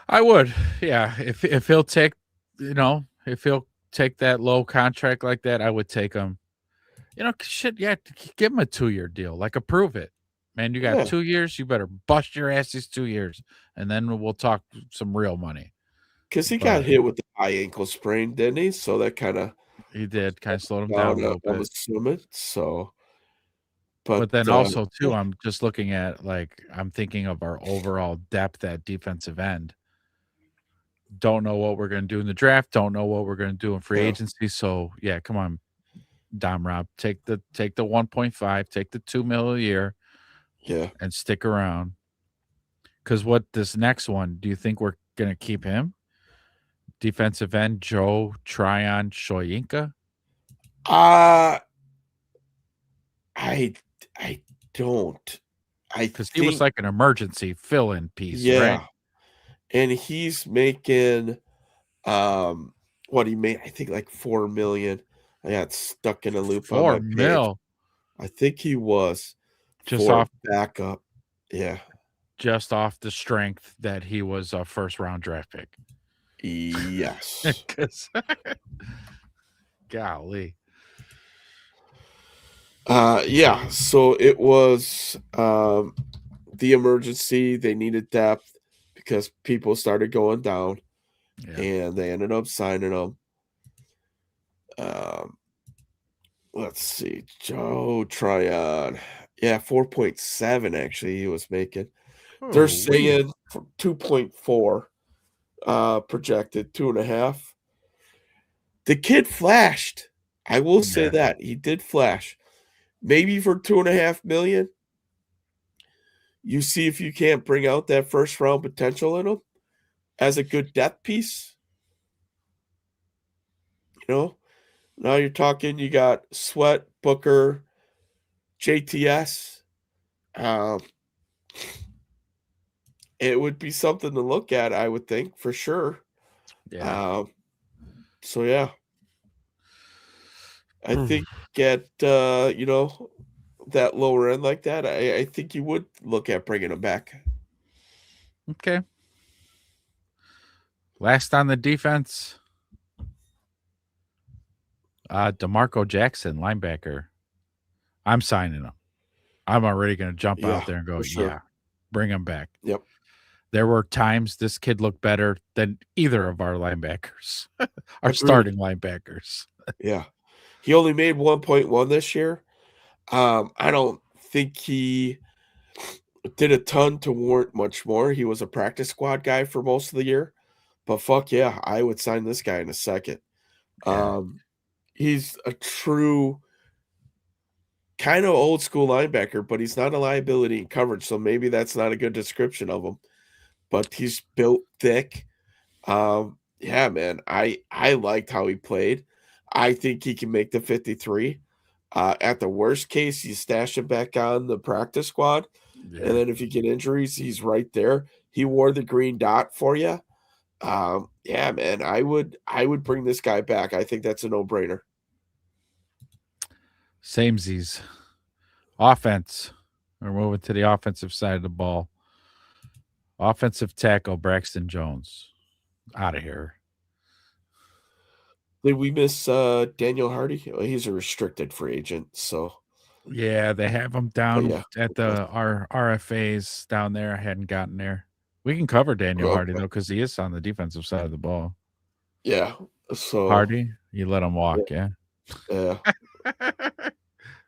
I would. Yeah. If he'll take, if he'll take that low contract like that, I would take him. Shit, yeah, give him a 2-year deal. Like, approve it. Man, you got 2 years, you better bust your ass these 2 years, and then we'll talk some real money. Because he got hit with the high ankle sprain, didn't he? So that he did kind of slowed him down a little bit. I'm assuming. So, but then also too, I'm just looking at I'm thinking of our overall depth at defensive end. Don't know what we're going to do in the draft. Don't know what we're going to do in free agency. So yeah, come on, Dom Rob, take the 1.5, take the 2 mil a year, and stick around. Because what this next one? Do you think we're going to keep him? Defensive end Joe Tryon Shoyinka? I don't. Because he was like an emergency fill-in piece, right? And he's making what he made, I think like 4 million. I got stuck in a loop 4 on my mil. page. I think he was just off backup. Yeah. Just off the strength that he was a first-round draft pick. Yes. Golly. Yeah. So it was the emergency. They needed depth because people started going down, and they ended up signing him. Let's see, Joe Tryon. Yeah, 4.7 actually he was making. They're saying 2.4 projected, 2.5. The kid flashed. I will say that. He did flash. Maybe for 2.5 million. You see if you can't bring out that first round potential in him as a good depth piece. Now you're talking, you got Sweat, Booker, JTS. It would be something to look at, I would think, for sure. Yeah. So, yeah. I think at, that lower end like that, I think you would look at bringing him back. Okay. Last on the defense. DeMarco Jackson, linebacker. I'm signing him. I'm already going to jump out there and go, bring him back. Yep. There were times this kid looked better than either of our linebackers, our starting linebackers. Yeah. He only made 1.1 this year. I don't think he did a ton to warrant much more. He was a practice squad guy for most of the year. But fuck yeah, I would sign this guy in a second. Yeah. He's a true kind of old school linebacker, but he's not a liability in coverage, so maybe that's not a good description of him. But he's built thick. Yeah, man. I liked how he played. I think he can make the 53. At the worst case, you stash him back on the practice squad, and Yeah. then if you get injuries, he's right there. He wore the green dot for you. Yeah, man. I would bring this guy back. I think that's a no-brainer. Samesies. Offense. We're moving to the offensive side of the ball. Offensive tackle Braxton Jones. Out of here. Did we miss Daniel Hardy? Well, he's a restricted free agent, so Yeah, they have him down yeah. at the RFAs down there. I hadn't gotten there. We can cover Daniel Hardy Okay. though, because he is on the defensive side of the ball. Yeah. So Hardy, you let him walk, yeah. yeah.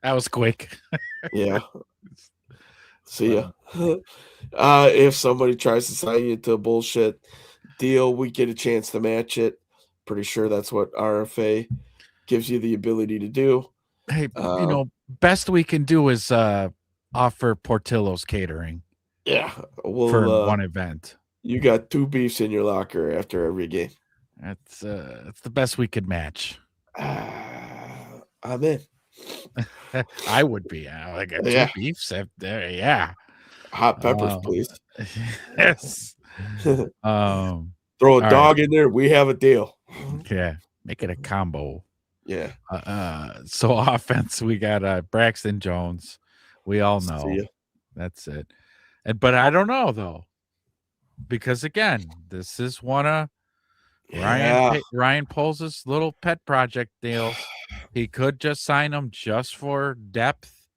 That was quick. Yeah. See Let ya. If somebody tries to sign you to a bullshit deal, we get a chance to match it. Pretty sure that's what RFA gives you the ability to do. Hey, Uh, best we can do is offer Portillo's catering yeah. for Well, one event. you got 2 beefs in your locker after every game. That's the best we could match. I'm in. I would be. I got 2 Yeah. beefs up there. Yeah. Hot peppers, please. Yes. Throw a All right. dog in there. We have a deal. Yeah. Make it a combo. Yeah. So offense, we got Braxton Jones. We all See know ya. that's it. But I don't know though, because again, this is one of Yeah. Ryan Poles' little pet project deals. He could just sign him just for depth,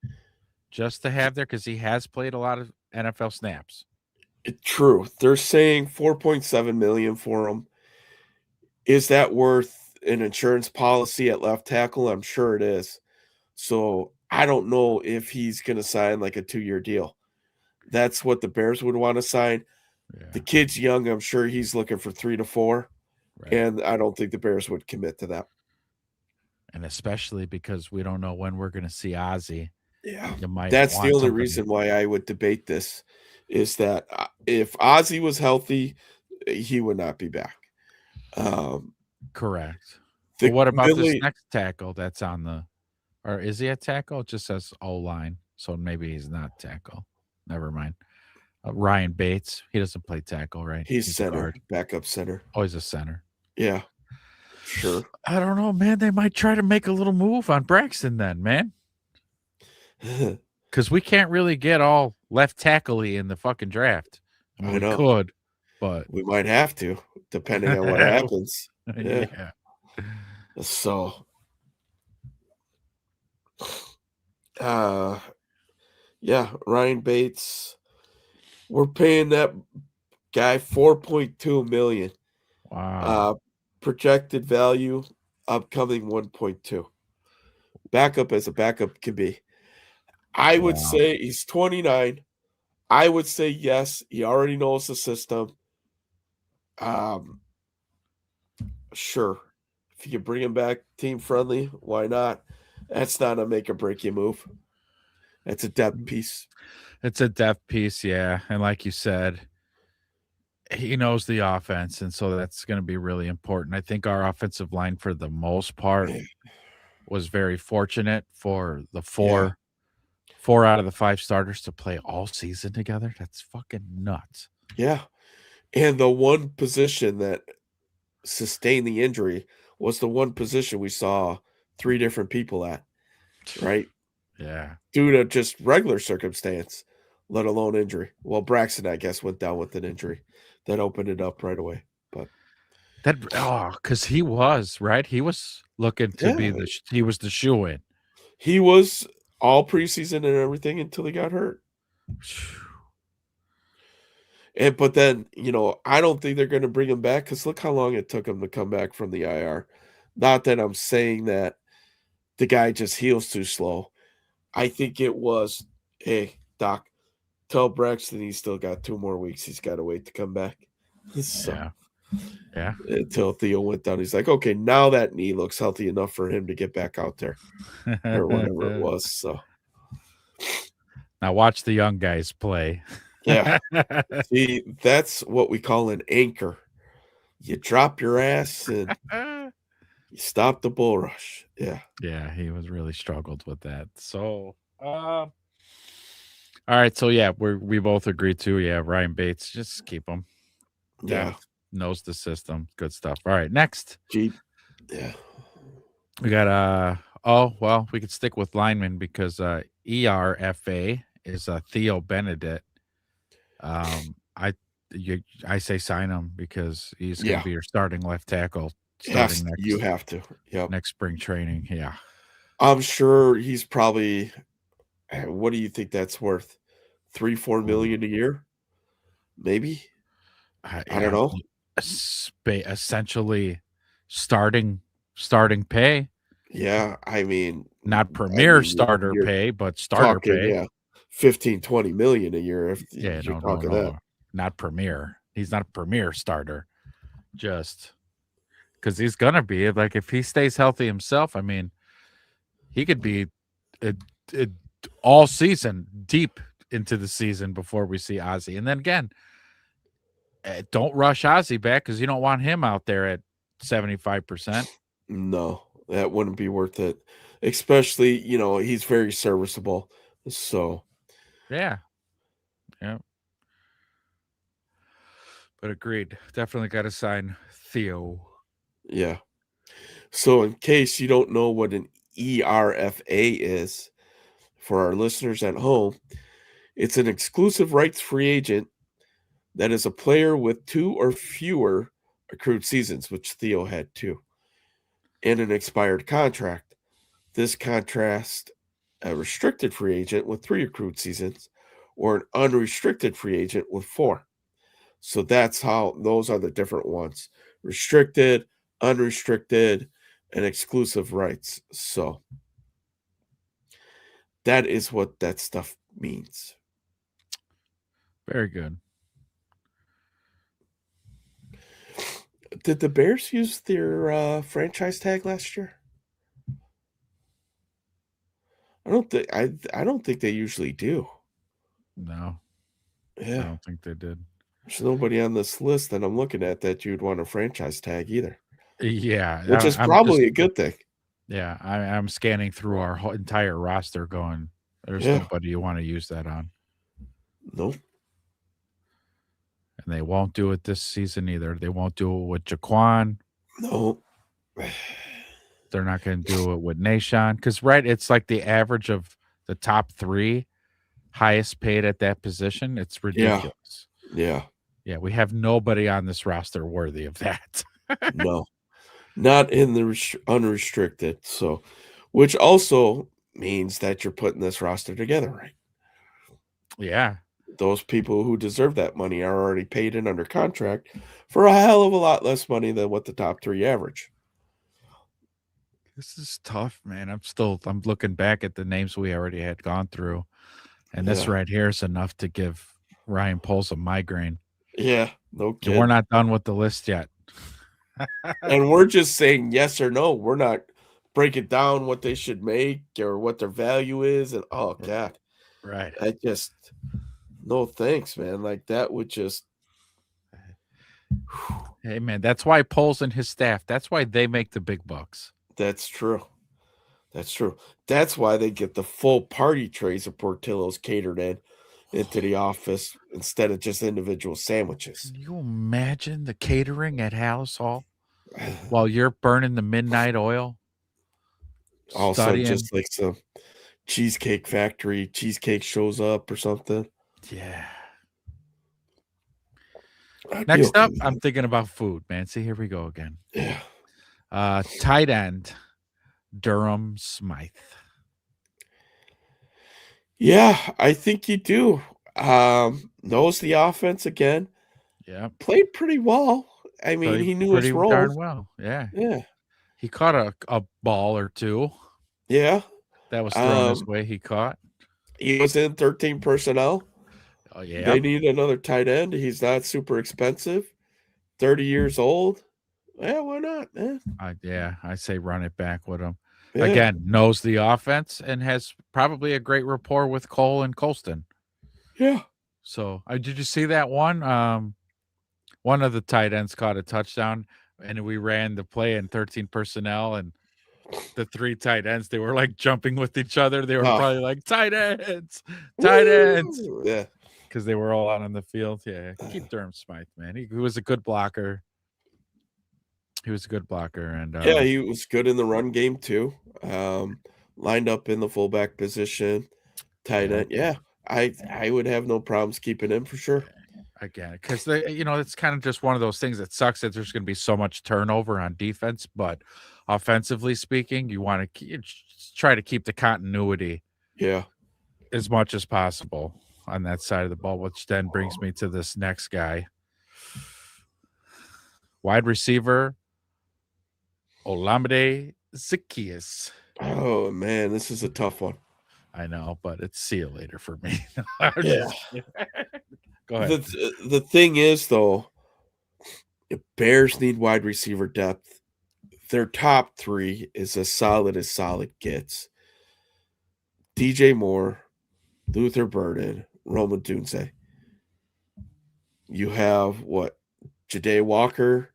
just to have there, because he has played a lot of NFL snaps. True. They're saying 4.7 million for him. Is that worth an insurance policy at left tackle? I'm sure it is. So I don't know if he's going to sign like a 2-year deal. That's what the Bears would want to sign. Yeah. The kid's young. I'm sure he's looking for 3 to 4. Right. And I don't think the Bears would commit to that. And especially because we don't know when we're going to see Ozzie. Yeah. You might That's the want only something. reason why I would debate this is that if Ozzie was healthy, he would not be back. Correct. The But what about this Billy, next tackle that's on the, or is he a tackle? It just says O line, so maybe he's not tackle. Never mind. Ryan Bates, he doesn't play tackle, right? he's a center, guard. backup center. Oh, he's a center. Yeah, sure. I don't know, man. They might try to make a little move on Braxton then, man, because we can't really get all left tackle-y in the fucking draft. I mean, I know. we could, but We might have to, depending on what happens. yeah. So, yeah, Ryan Bates. We're paying that guy 4.2 million. Wow. Projected value upcoming 1.2. Backup as a backup can be. I would Wow. say he's 29. I would say yes. He already knows the system. Sure. If you can bring him back team friendly, why not? That's not a make or break you move. That's a depth piece. It's a depth piece, yeah. And like you said, he knows the offense, and so that's going to be really important. I think our offensive line, for the most part, was very fortunate for the four out of the 5 starters to play all season together. That's fucking nuts. Yeah. And the one position that sustained the injury was the one position we saw 3 different people at, right? Yeah. Due to just regular circumstance, let alone injury. Well, Braxton, I guess, went down with an injury that opened it up right away. But because he was right. He was looking to be he was the shoe in. He was all preseason and everything until he got hurt. But then, I don't think they're going to bring him back because look how long it took him to come back from the IR. Not that I'm saying that the guy just heals too slow. I think it was, hey, doc, tell Braxton he's still got 2 more weeks. He's got to wait to come back. So, yeah. Until Theo went down, he's like, okay, now that knee looks healthy enough for him to get back out there or whatever it was. So now watch the young guys play. Yeah. See, that's what we call an anchor. you drop your ass and you stop the bull rush. Yeah. Yeah, he was really struggled with that. So, all right. So yeah, we both agree too. Yeah, Ryan Bates, just keep him. Yeah. Depth, knows the system. Good stuff. All right, next Jeep. Yeah. we got oh well, we could stick with lineman because ERFA is Theo Benedict. I say sign him because he's going Yeah. to be your starting left tackle starting You have to. Yep. next spring training. Yeah. I'm sure he's probably, what do you think that's worth? 3-4 million a year? Maybe. I don't know. Essentially starting pay, Yeah. I mean, not premier starter you're pay, but starter talking, pay. yeah, 15-20 million a year if Yeah, you're no, talking that. not premier. He's not a premier starter. Just because he's gonna be like if he stays healthy himself. I mean, he could be uh, uh, all season deep into the season before we see Ozzy. And then again, don't rush Ozzy back because you don't want him out there at 75%. No, that wouldn't be worth it. Especially, he's very serviceable. So, Yeah. Yeah. But agreed. Definitely got to sign Theo. yeah. So, in case you don't know what an ERFA is, for our listeners at home, it's an exclusive rights free agent that is a player with 2 or fewer accrued seasons, which Theo had 2, and an expired contract. This contrasts a restricted free agent with 3 accrued seasons or an unrestricted free agent with 4. So that's how those are the different ones: restricted, unrestricted, and exclusive rights. So that is what that stuff means. Very good. Did the Bears use their franchise tag last year? I don't think they usually do. No, I Yeah. don't think they did. There's nobody on this list that I'm looking at that you'd want a franchise tag either. Yeah. Which is I'm probably just, a good thing. yeah. I'm scanning through our whole entire roster going, there's Yeah. nobody you want to use that on. Nope. And they won't do it this season either. They won't do it with Jaquan. No. They're not going to do it with Nashon. Because, right, it's like the average of the top 3 highest paid at that position. It's ridiculous. Yeah. Yeah, we have nobody on this roster worthy of that. No. Not in the unrestricted. So, which also means that you're putting this roster together right. Yeah. Those people who deserve that money are already paid and under contract for a hell of a lot less money than what the top 3 average. This is tough, man. I'm looking back at the names we already had gone through. And this Yeah. right here is enough to give Ryan Poles a migraine. Yeah, no kidding. And we're not done with the list yet. And we're just saying yes or no. We're not breaking down what they should make or what their value is. And oh God. Right. I just no thanks, man. Like that would just Hey, man, that's why Poles and his staff, that's why they make the big bucks. That's true. That's true. That's why they get the full party trays of Portillo's catered into the office instead of just individual sandwiches. Can you imagine the catering at Hallis Hall while you're burning the midnight oil? Also, just like some cheesecake factory, cheesecake shows up or something. Yeah. Next up, I'm thinking about food, man. See, here we go again. Yeah. Tight end, Durham Smythe. Yeah, I think you do. Knows the offense again. Yeah. Played pretty well. I mean, he knew his role. Darn well. Yeah. Yeah. He caught a ball or 2. Yeah. That was thrown his way. He caught. He was in 13 personnel. Oh, yeah. They need another tight end. He's not super expensive. 30 years old. Yeah, why not, man? I say run it back with him. Yeah. Again, knows the offense and has probably a great rapport with Cole and Colston. Yeah. So, did you see that one? one of the tight ends caught a touchdown, and we ran the play in 13 personnel, and the 3 tight ends, they were like jumping with each other. They were Oh. probably like tight ends, because Yeah. they were all out on the field. Yeah, keep Durham Smythe, man. He was a good blocker. He was a good blocker, and Yeah, he was good in the run game too. Lined up in the fullback position, tight end. Yeah, I would have no problems keeping him for sure. again, because it's kind of just one of those things that sucks that there's going to be so much turnover on defense, but offensively speaking, you want to try to keep the continuity Yeah. as much as possible on that side of the ball, which then brings me to this next guy. Wide receiver, Olamide Zaccheaus. Oh man, this is a tough one. I know, but it's see you later for me. Yeah. Go ahead. The thing is though, the Bears need wide receiver depth. Their top 3 is as solid gets. DJ Moore, Luther Burden, Roman Dunze. You have what? Ja'Day Walker.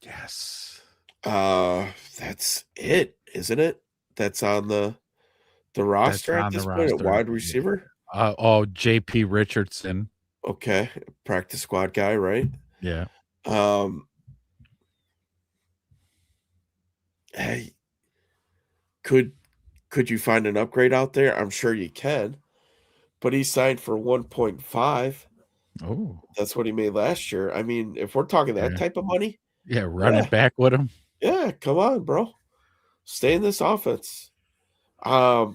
Yes. That's it, isn't it? That's on the roster at this point at wide receiver. JP Richardson. Okay, practice squad guy, right? Yeah. Hey, could you find an upgrade out there? I'm sure you can. But he signed for 1.5. Oh. That's what he made last year. I mean, if we're talking that type of money, yeah, run it back with him. Yeah, come on, bro. Stay in this offense. Yeah,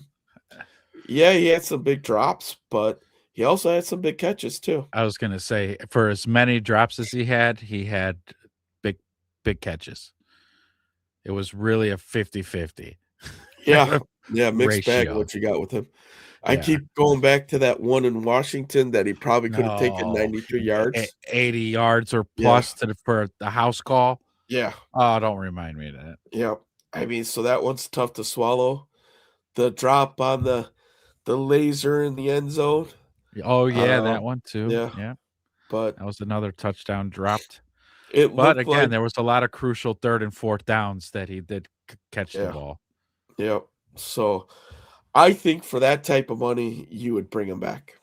he had some big drops, but he also had some big catches too. I was gonna say, for as many drops as he had big catches. It was really a 50-50. Yeah, mixed bag ratio. what you got with him. I keep going back to that one in Washington that he probably could have taken 93 yards. 80 yards or plus for the house call. Yeah. Oh, don't remind me of that. Yeah. I mean, so that one's tough to swallow. The drop on the laser in the end zone. Oh, yeah, that one too. Yeah. But that was another touchdown dropped. But again, there was a lot of crucial 3rd and 4th downs that he did catch the ball. Yeah. So I think for that type of money, you would bring him back.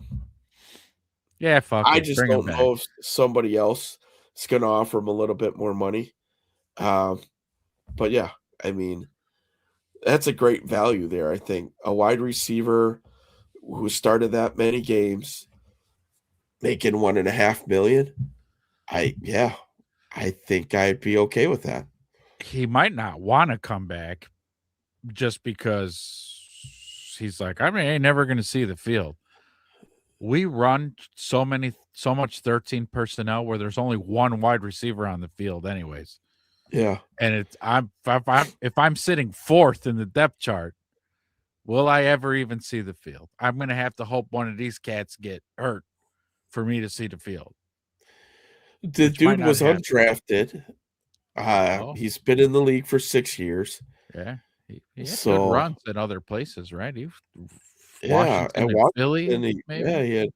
Yeah, fuck I it. just Bring don't know if somebody else is going to offer him a little bit more money. But yeah, I mean, that's a great value there. I think a wide receiver who started that many games, making $1.5 million. I think I'd be okay with that. He might not want to come back just because he's like, I ain't never going to see the field. We run so much 13 personnel where there's only one wide receiver on the field anyways. Yeah. And if I'm sitting 4th in the depth chart, will I ever even see the field? I'm going to have to hope one of these cats get hurt for me to see the field. The dude was undrafted. He's been in the league for 6 years. Yeah. He had good runs in other places, right? Washington, Philly, maybe? Yeah, he had.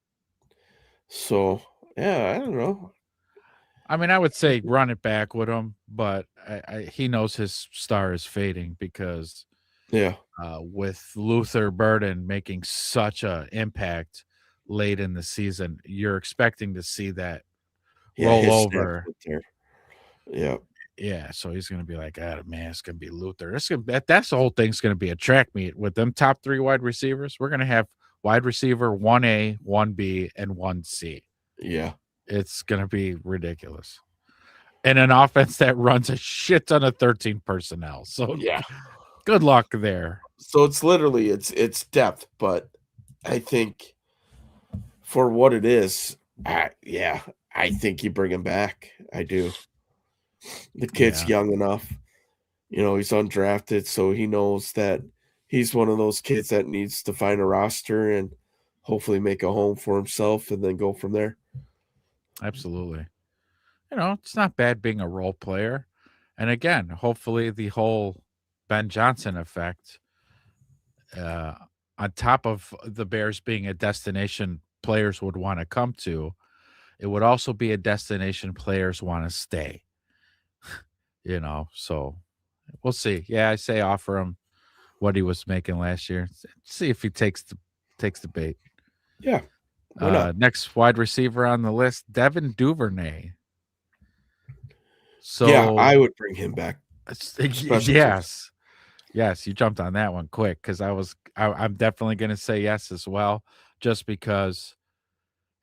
So, I don't know. I mean, I would say run it back with him, but he knows his star is fading because with Luther Burden making such an impact late in the season, you're expecting to see that roll over. Yeah. Yeah, so he's going to be like, man, it's going to be Luther. That's the whole thing's going to be a track meet with them top 3 wide receivers. We're going to have wide receiver 1A, 1B, and 1C. Yeah. It's going to be ridiculous. And an offense that runs a shit ton of 13 personnel. So good luck there. So it's literally it's depth, but I think for what it is, I think you bring him back. I do. The kid's young enough. He's undrafted, so he knows that he's one of those kids that needs to find a roster and hopefully make a home for himself and then go from there. Absolutely. It's not bad being a role player. And again, hopefully the whole Ben Johnson effect, on top of the Bears being a destination players would want to come to, it would also be a destination players want to stay. So we'll see. Yeah, I say offer him what he was making last year. See if he takes the bait. Yeah. Why not? Next wide receiver on the list, Devin Duvernay. Yeah, So I would bring him back. Special teams. Yes, you jumped on that one quick because I'm definitely going to say yes as well, just because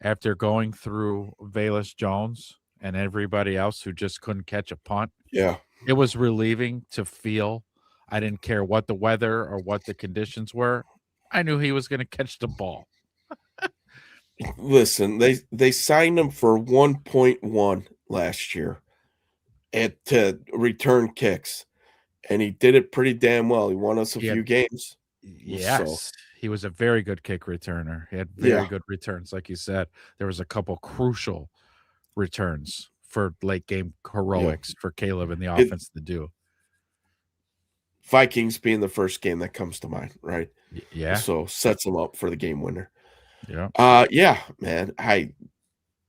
after going through Velus Jones and everybody else who just couldn't catch a punt, Yeah. it was relieving to feel I didn't care what the weather or what the conditions were. I knew he was going to catch the ball. Listen, they signed him for 1.1 last year to return kicks, and he did it pretty damn well. He won us a few games. Yes, he was a very good kick returner. He had very good returns, like you said. There was a couple crucial returns for late game heroics for Caleb and the offense to do. Vikings being the first game that comes to mind, right? Yeah. So sets them up for the game winner. Yeah. Yeah, man.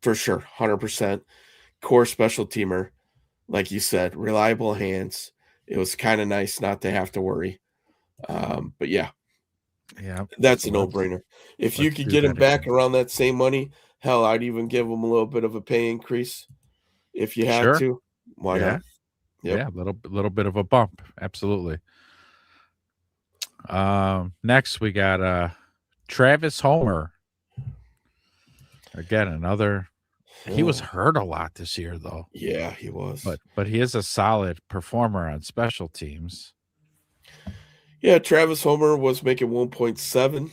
For sure, 100% core special teamer, like you said, reliable hands. It was kind of nice not to have to worry. But yeah, that's a no-brainer. If you could get him back around that same money, hell, I'd even give him a little bit of a pay increase if you had to. Why not? Yep. Yeah, a little bit of a bump. Absolutely. Next we got Travis Homer. Again, another. He was hurt a lot this year, though. Yeah, he was. But he is a solid performer on special teams. Yeah, Travis Homer was making 1.7.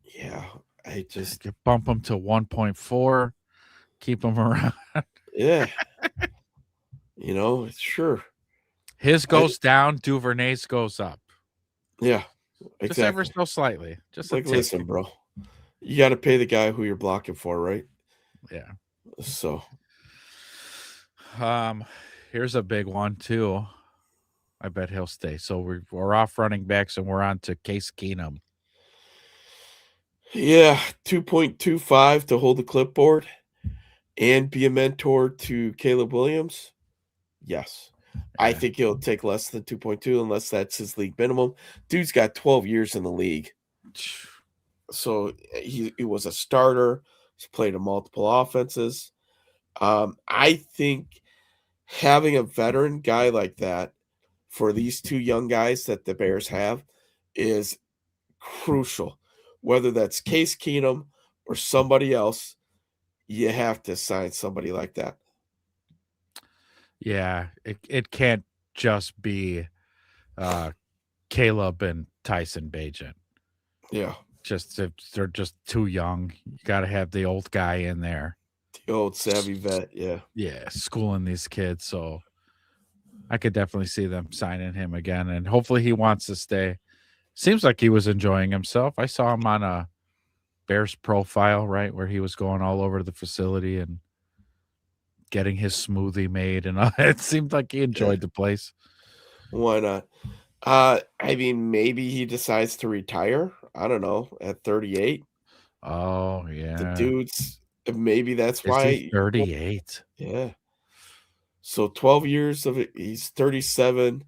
Yeah, I just bump him to 1.4, keep him around. Yeah. Sure. His goes down, Duvernay's goes up. Yeah, exactly. Just ever so slightly. Just like, listen, bro. You got to pay the guy who you're blocking for, right? Yeah. So, here's a big one too. I bet he'll stay. So we're off running backs and we're on to Case Keenum. Yeah, 2.25 to hold the clipboard and be a mentor to Caleb Williams. Yes. Yeah. I think he'll take less than 2.2 unless that's his league minimum. Dude's got 12 years in the league. So he was a starter. He's played in multiple offenses. I think having a veteran guy like that for these two young guys that the Bears have is crucial. Whether that's Case Keenum or somebody else, you have to sign somebody like that. Yeah, it can't just be Caleb and Tyson Bagent. Yeah. They're just too young. You got to have the old guy in there. The old savvy vet, yeah. Yeah, schooling these kids. So I could definitely see them signing him again, and hopefully he wants to stay. Seems like he was enjoying himself. I saw him on a Bears profile, right, where he was going all over the facility and getting his smoothie made, and it seemed like he enjoyed the place. Why not? I mean, maybe he decides to retire. I don't know, at 38. Oh, yeah. The dude's maybe that's why 38. Yeah. So 12 years of it, he's 37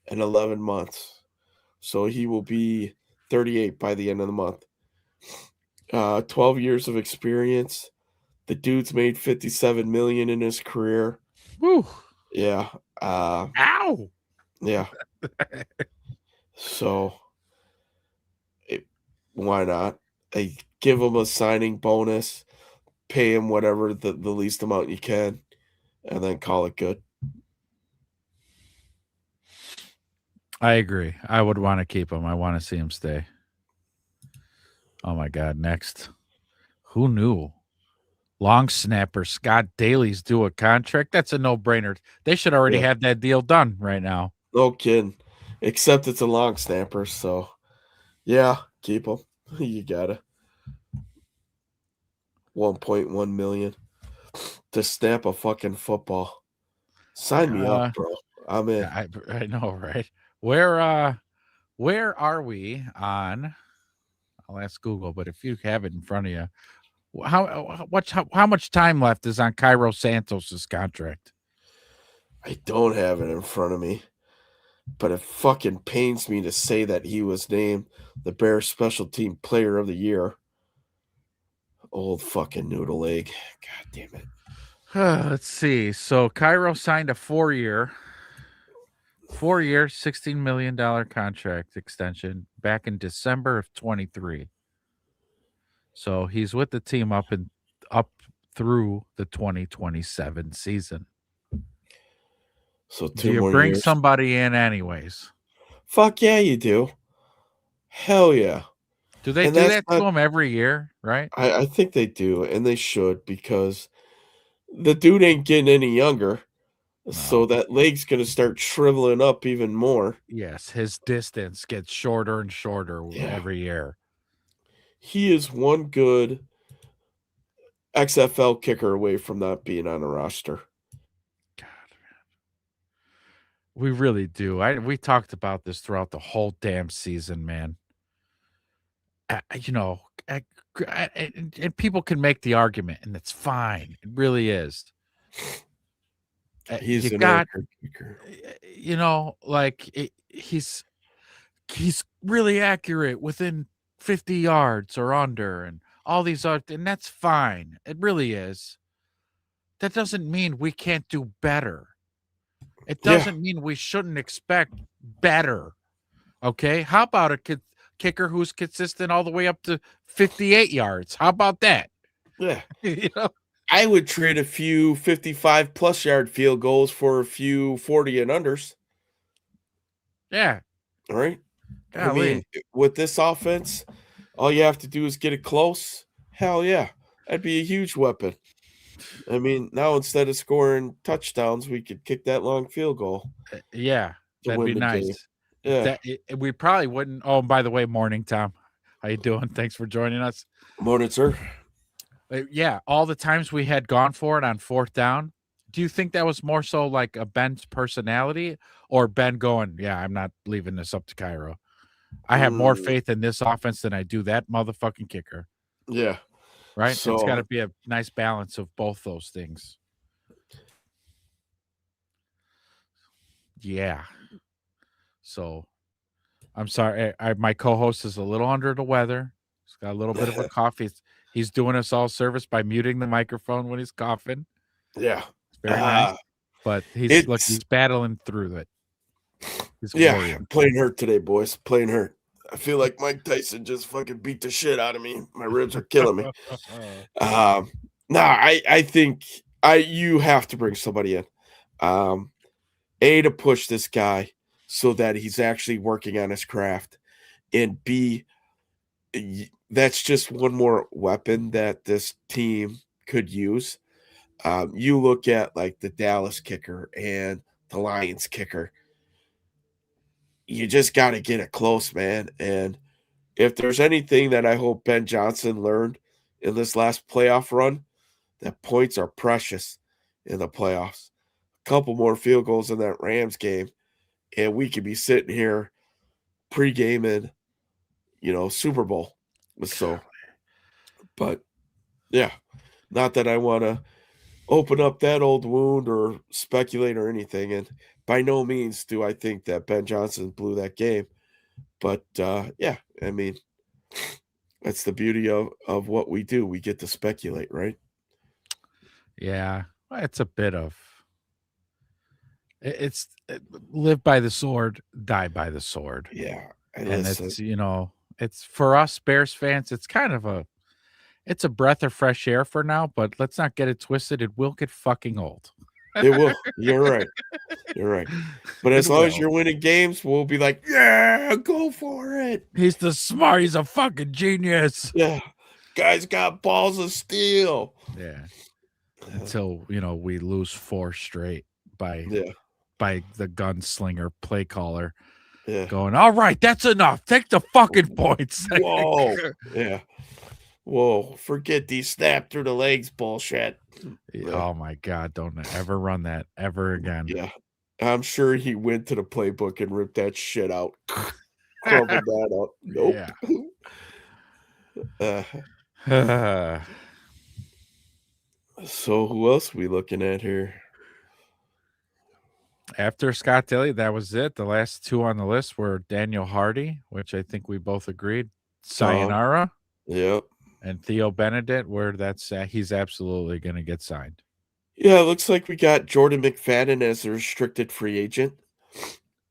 and 11 months. So he will be 38 by the end of the month. 12 years of experience. The dude's made $57 million in his career. Woo. Yeah. Ow. Yeah. So why not? Give him a signing bonus, pay him whatever the least amount you can, and then call it good. I agree. I would want to keep him. I want to see him stay. Oh my God. Next. Who knew? Long snapper Scott Daly's due a contract. That's a no-brainer. They should already have that deal done right now. No kidding. Except it's a long snapper, so yeah, keep him. You gotta. 1.1 million to snap a fucking football. Sign me up, bro. I'm in. I know, right? Where are we on? I'll ask Google, but if you have it in front of you, How much time left is on Cairo Santos's contract? I don't have it in front of me, but it fucking pains me to say that he was named the Bears Special Team Player of the Year. Old fucking noodle egg. God damn it. Let's see. So Cairo signed a 4-year, $16 million contract extension back in December of 23. So he's with the team up through the 2027 season. So Do 2 you more bring years. somebody in anyways? Fuck yeah, you do. Hell yeah. Do they And do that's that not- to him every year, right? I think they do, and they should, because the dude ain't getting any younger. So No. that leg's gonna start shriveling up even more. Yes, his distance gets shorter and shorter Yeah. every year. He is one good XFL kicker away from not being on a roster. God, man. We really do. We talked about this throughout the whole damn season, man. And people can make the argument, and it's fine. It really is. He's You an got, accurate kicker. he's really accurate within 50 yards or under, and all these are, and that's fine. It really is. That doesn't mean we can't do better. It Yeah. doesn't mean we shouldn't expect better. Okay, how about a kicker who's consistent all the way up to 58 yards? How about that? Yeah. You know, I would trade a few 55-plus yard field goals for a few 40 and unders. yeah. All right. I Golly. mean, with this offense, all you have to do is get it close. Hell yeah. That'd be a huge weapon. I mean, now instead of scoring touchdowns, we could kick that long field goal. Yeah, to that'd be win the game. nice. Yeah. We probably wouldn't. Oh, by the way, morning, Tom. How you doing? Thanks for joining us. Morning, sir. Yeah, all the times we had gone for it on fourth down, do you think that was more so like a Ben's personality, or Ben going, yeah, I'm not leaving this up to Cairo. I have more faith in this offense than I do that motherfucking kicker. Yeah. Right? So, It's got to be a nice balance of both those things. Yeah. So, I'm sorry. My co-host is a little under the weather. He's got a little bit of a cough. He's doing us all service by muting the microphone when he's coughing. Yeah. It's very nice. But he's battling through it. I'm playing hurt today, boys. Playing hurt. I feel like Mike Tyson just fucking beat the shit out of me. My ribs are killing me. I think you have to bring somebody in. To push this guy so that he's actually working on his craft, and B, that's just one more weapon that this team could use. You look at like the Dallas kicker and the Lions kicker. You just got to get it close, man. And if there's anything that I hope Ben Johnson learned in this last playoff run, that points are precious in the playoffs. A couple more field goals in that Rams game, and we could be sitting here pre-gaming, Super Bowl. So, but yeah, not that I want to open up that old wound or speculate or anything. And by no means do I think that Ben Johnson blew that game. But yeah, I mean, that's the beauty of what we do. We get to speculate, right? Yeah, it's a bit of it's live by the sword, die by the sword. Yeah, and it's for us Bears fans. It's kind of it's a breath of fresh air for now. But let's not get it twisted. It will get fucking old. It will. You're right. You're right. But as long as you're winning games, we'll be like, yeah, go for it. He's a fucking genius. Yeah. Guy's got balls of steel. Yeah. Until, we lose 4 straight by the gunslinger play caller going, all right, that's enough. Take the fucking points. Whoa. Yeah. Whoa, forget these snap through the legs bullshit. Yeah. Oh my God, don't ever run that ever again. Yeah. I'm sure he went to the playbook and ripped that shit out. Crumbled that up. Nope. Yeah. So who else we looking at here? After Scott Daly, that was it. The last two on the list were Daniel Hardy, which I think we both agreed, sayonara, Yep. and Theo Benedict, where he's absolutely going to get signed. Yeah, it looks like we got Jordan McFadden as a restricted free agent.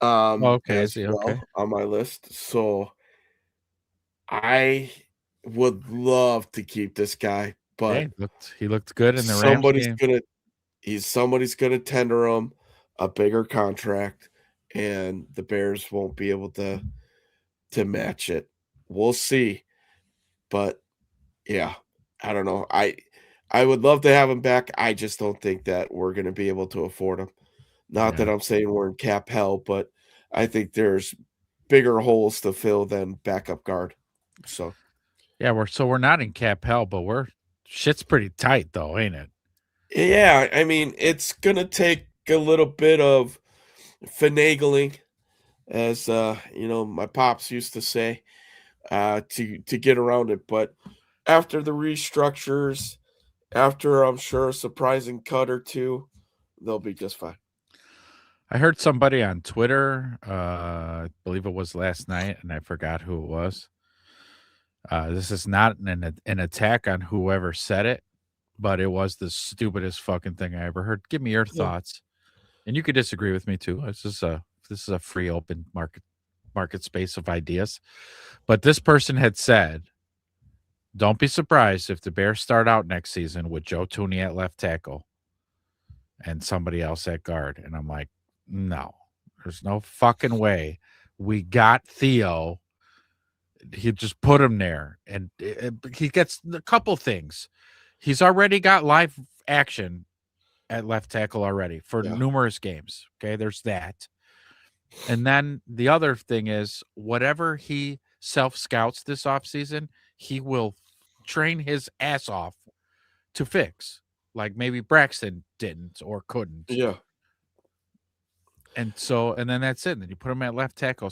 Okay, As see, well okay. on my list. So I would love to keep this guy, Yeah, but he looked good in the Rams somebody's game. gonna tender him a bigger contract, and the Bears won't be able to match it. We'll see, but yeah, I don't know. I would love to have him back. I just don't think that we're gonna be able to afford him. Not Yeah. that I'm saying we're in cap hell, but I think there's bigger holes to fill than backup guard. So Yeah, we're not in cap hell, but shit's pretty tight though, ain't it? yeah, I mean, it's gonna take a little bit of finagling, as my pops used to say, to get around it. But after the restructures, after I'm sure a surprising cut or two, they'll be just fine. I heard somebody on Twitter, I believe it was last night, and I forgot who it was. This is not an attack on whoever said it, but it was the stupidest fucking thing I ever heard. Give me your Yeah. thoughts, and you could disagree with me too. This is a free, open market space of ideas. But this person had said, "Don't be surprised if the Bears start out next season with Joe Tooney at left tackle and somebody else at guard." And I'm like, no, there's no fucking way. We got Theo. He just put him there, and he gets a couple things. He's already got live action at left tackle already for Yeah. numerous games. Okay, there's that. And then the other thing is, whatever he self scouts this offseason, he will train his ass off to fix, like maybe Braxton didn't or couldn't. Yeah. And then that's it. And then you put him at left tackle.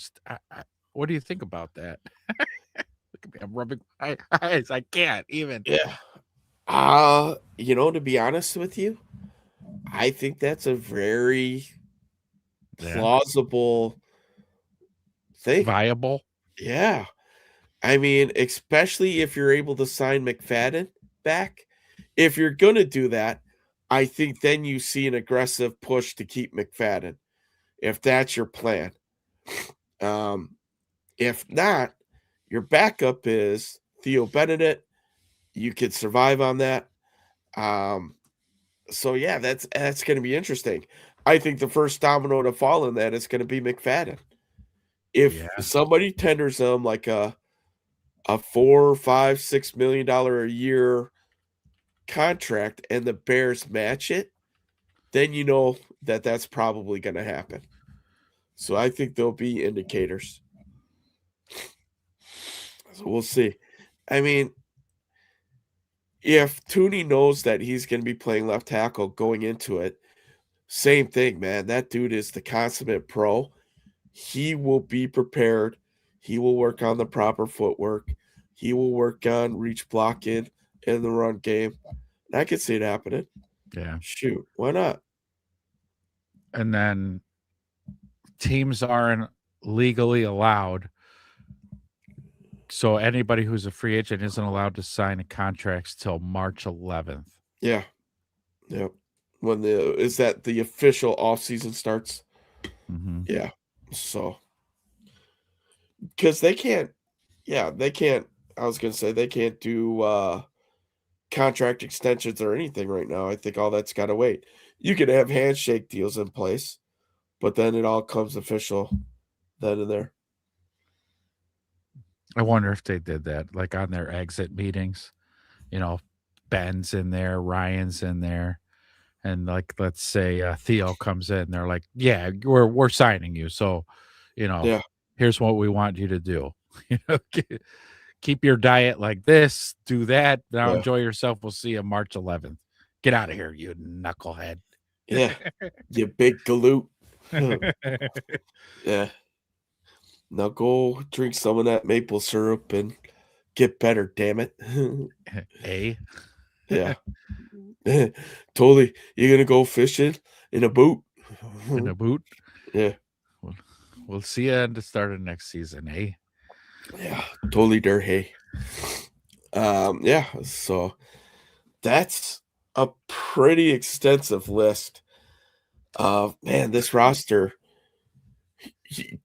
What do you think about that? Look at me, I'm rubbing my eyes. I can't even. Yeah. To be honest with you, I think that's a very plausible thing. Viable. Yeah. I mean, especially if you're able to sign McFadden back. If you're going to do that, I think then you see an aggressive push to keep McFadden, if that's your plan. If not, your backup is Theo Benedict. You could survive on that. So yeah, that's going to be interesting. I think the first domino to fall in that is going to be McFadden. If somebody tenders them like a $4, $5, $6 million a year contract and the Bears match it, then you know that that's probably going to happen. So I think there'll be indicators. So we'll see. I mean, if Tooney knows that he's going to be playing left tackle going into it, same thing, man. That dude is the consummate pro. He will be prepared. He will work on the proper footwork. He will work on reach blocking in the run game. And I could see it happening. Yeah. Shoot, why not? And then teams aren't legally allowed. So anybody who's a free agent isn't allowed to sign contracts till March 11th. Yeah. Yep. Is that the official offseason starts? Mm-hmm. Yeah. So because they can't I was gonna say they can't do contract extensions or anything right now. I think all that's gotta wait. You could have handshake deals in place, but then it all comes official then and there. I wonder if they did that, like on their exit meetings. Ben's in there, Ryan's in there, and like let's say Theo comes in, they're like, "Yeah, we're signing you, so Yeah. here's what we want you to do. Keep your diet like this, do that. Now Yeah. enjoy yourself. We'll see you March 11th. Get out of here, you knucklehead." Yeah. You big galoot. Yeah. Now go drink some of that maple syrup and get better, damn it. A. Yeah. Totally. You're gonna go fishing in a boot. In a boot. Yeah. We'll see you at the start of next season, eh? Yeah. Totally der hay. Yeah, so that's a pretty extensive list of man, this roster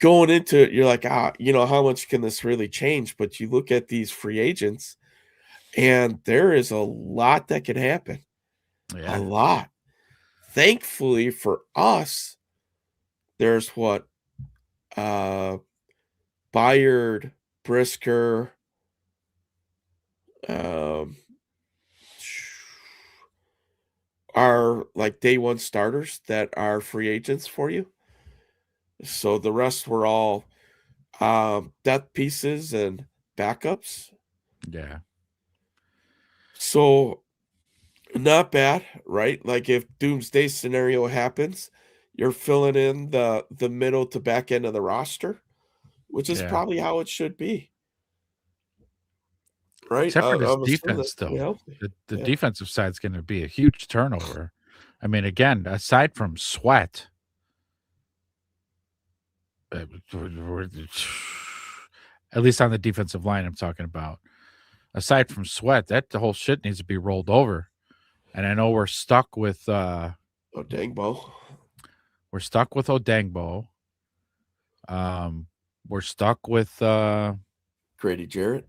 going into it, you're like, how much can this really change? But you look at these free agents, and there is a lot that can happen. Yeah. A lot. Thankfully for us, there's what Byard, Brisker, um, are like day one starters that are free agents for you. So the rest were all depth pieces and backups. Yeah. So not bad, right? Like if doomsday scenario happens, you're filling in the middle to back end of the roster, which is Yeah. probably how it should be. Right? Except for this I'm assuming defense, that's pretty though. healthy. The Yeah. defensive side's going to be a huge turnover. I mean, again, aside from Sweat, at least on the defensive line, I'm talking about. Aside from Sweat, the whole shit needs to be rolled over. And I know we're stuck with Odangbo. We're stuck with Odangbo. We're stuck with Grady Jarrett.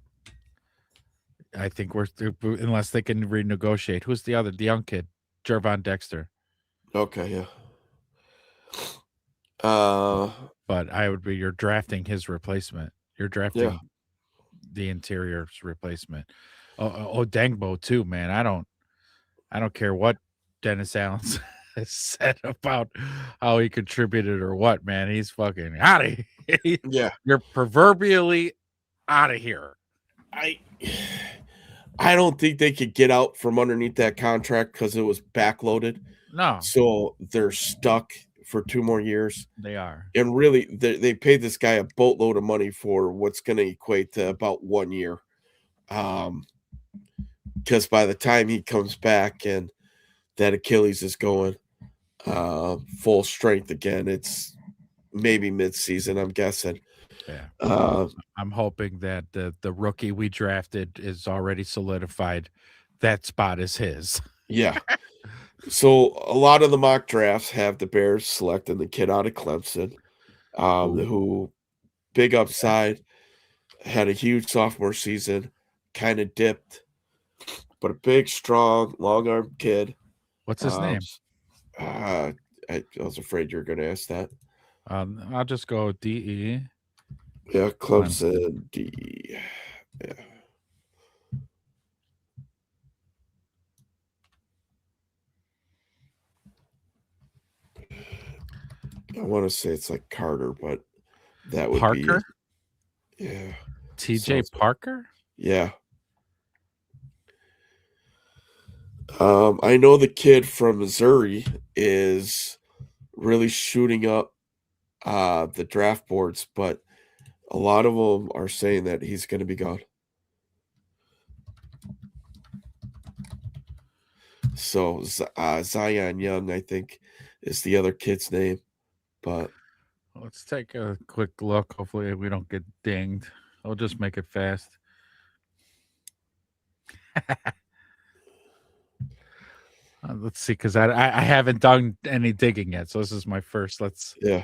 I think we're unless they can renegotiate. Who's the young kid? Jervon Dexter. Okay, yeah. But you're drafting his replacement. You're drafting the interior's replacement. Odangbo too, man. I don't care what Dennis Allen has said about how he contributed or what, man. He's fucking out of here. Yeah. You're proverbially out of here. I don't think they could get out from underneath that contract because it was backloaded. No. So they're stuck for 2 more years. They are. And really, they paid this guy a boatload of money for what's going to equate to about 1 year. Because by the time he comes back and that Achilles is going full strength again, it's maybe mid-season, I'm guessing. Yeah. I'm hoping that the rookie we drafted is already solidified. That spot is his. Yeah. So a lot of the mock drafts have the Bears selecting the kid out of Clemson, who big upside, had a huge sophomore season, kind of dipped, but a big, strong, long-armed kid. What's his name? I was afraid you were going to ask that. I'll just go DE. Yeah, Clemson D. Yeah. I want to say it's like Carter, but that would Parker? be yeah. TJ Parker? Yeah. I know the kid from Missouri is really shooting up the draft boards, but a lot of them are saying that he's going to be gone. So Zion Young, I think, is the other kid's name. But let's take a quick look. Hopefully we don't get dinged. I'll just make it fast. Let's see, because I haven't done any digging yet. So this is my first. Yeah.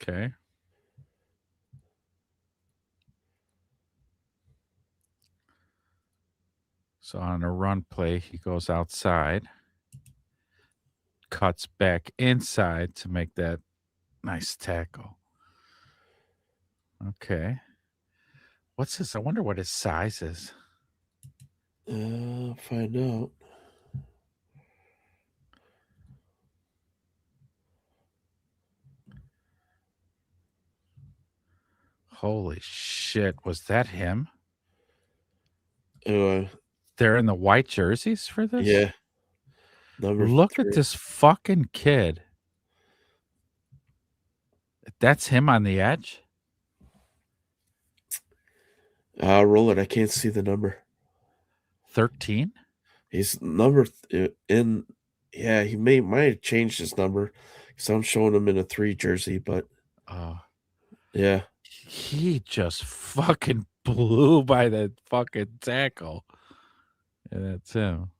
Okay. So on a run play, he goes outside, cuts back inside to make that nice tackle. Okay. What's his? I wonder what his size is. Find out. Holy shit. Was that him? Anyway. They're in the white jerseys for this? Yeah. Look at this fucking kid. That's him on the edge? Roll it. I can't see the number. 13? His number in. Yeah, he might have changed his number because I'm showing him in a 3 jersey, but Oh, yeah. he just fucking blew by the fucking tackle. Yeah, that's him.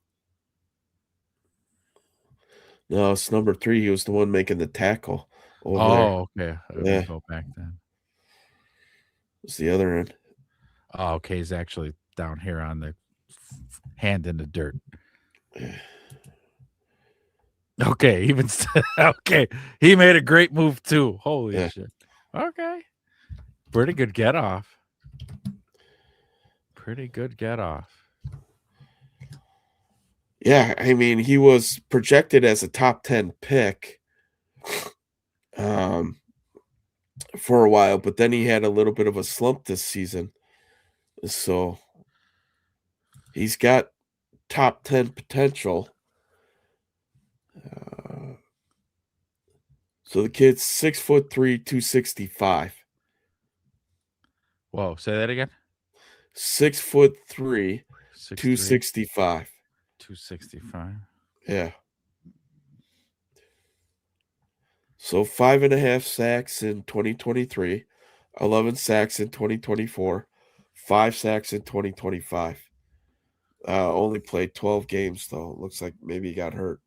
No, it's number 3. He was the one making the tackle over there. Oh, okay. Let me Yeah. go back then. It's the other end. Oh, okay. He's actually down here on the hand in the dirt. Okay, even okay. He made a great move too. Holy Yeah. shit. Okay. Pretty good get off. Pretty good get off. Yeah, I mean, he was projected as a top 10 pick for a while, but then he had a little bit of a slump this season. So he's got top 10 potential. So the kid's 6'3", 265. Whoa, say that again. 6'3", 6'3", 265. 265. Yeah. So 5.5 sacks in 2023, 11 sacks in 2024, 5 sacks in 2025. Only played 12 games though. Looks like maybe he got hurt.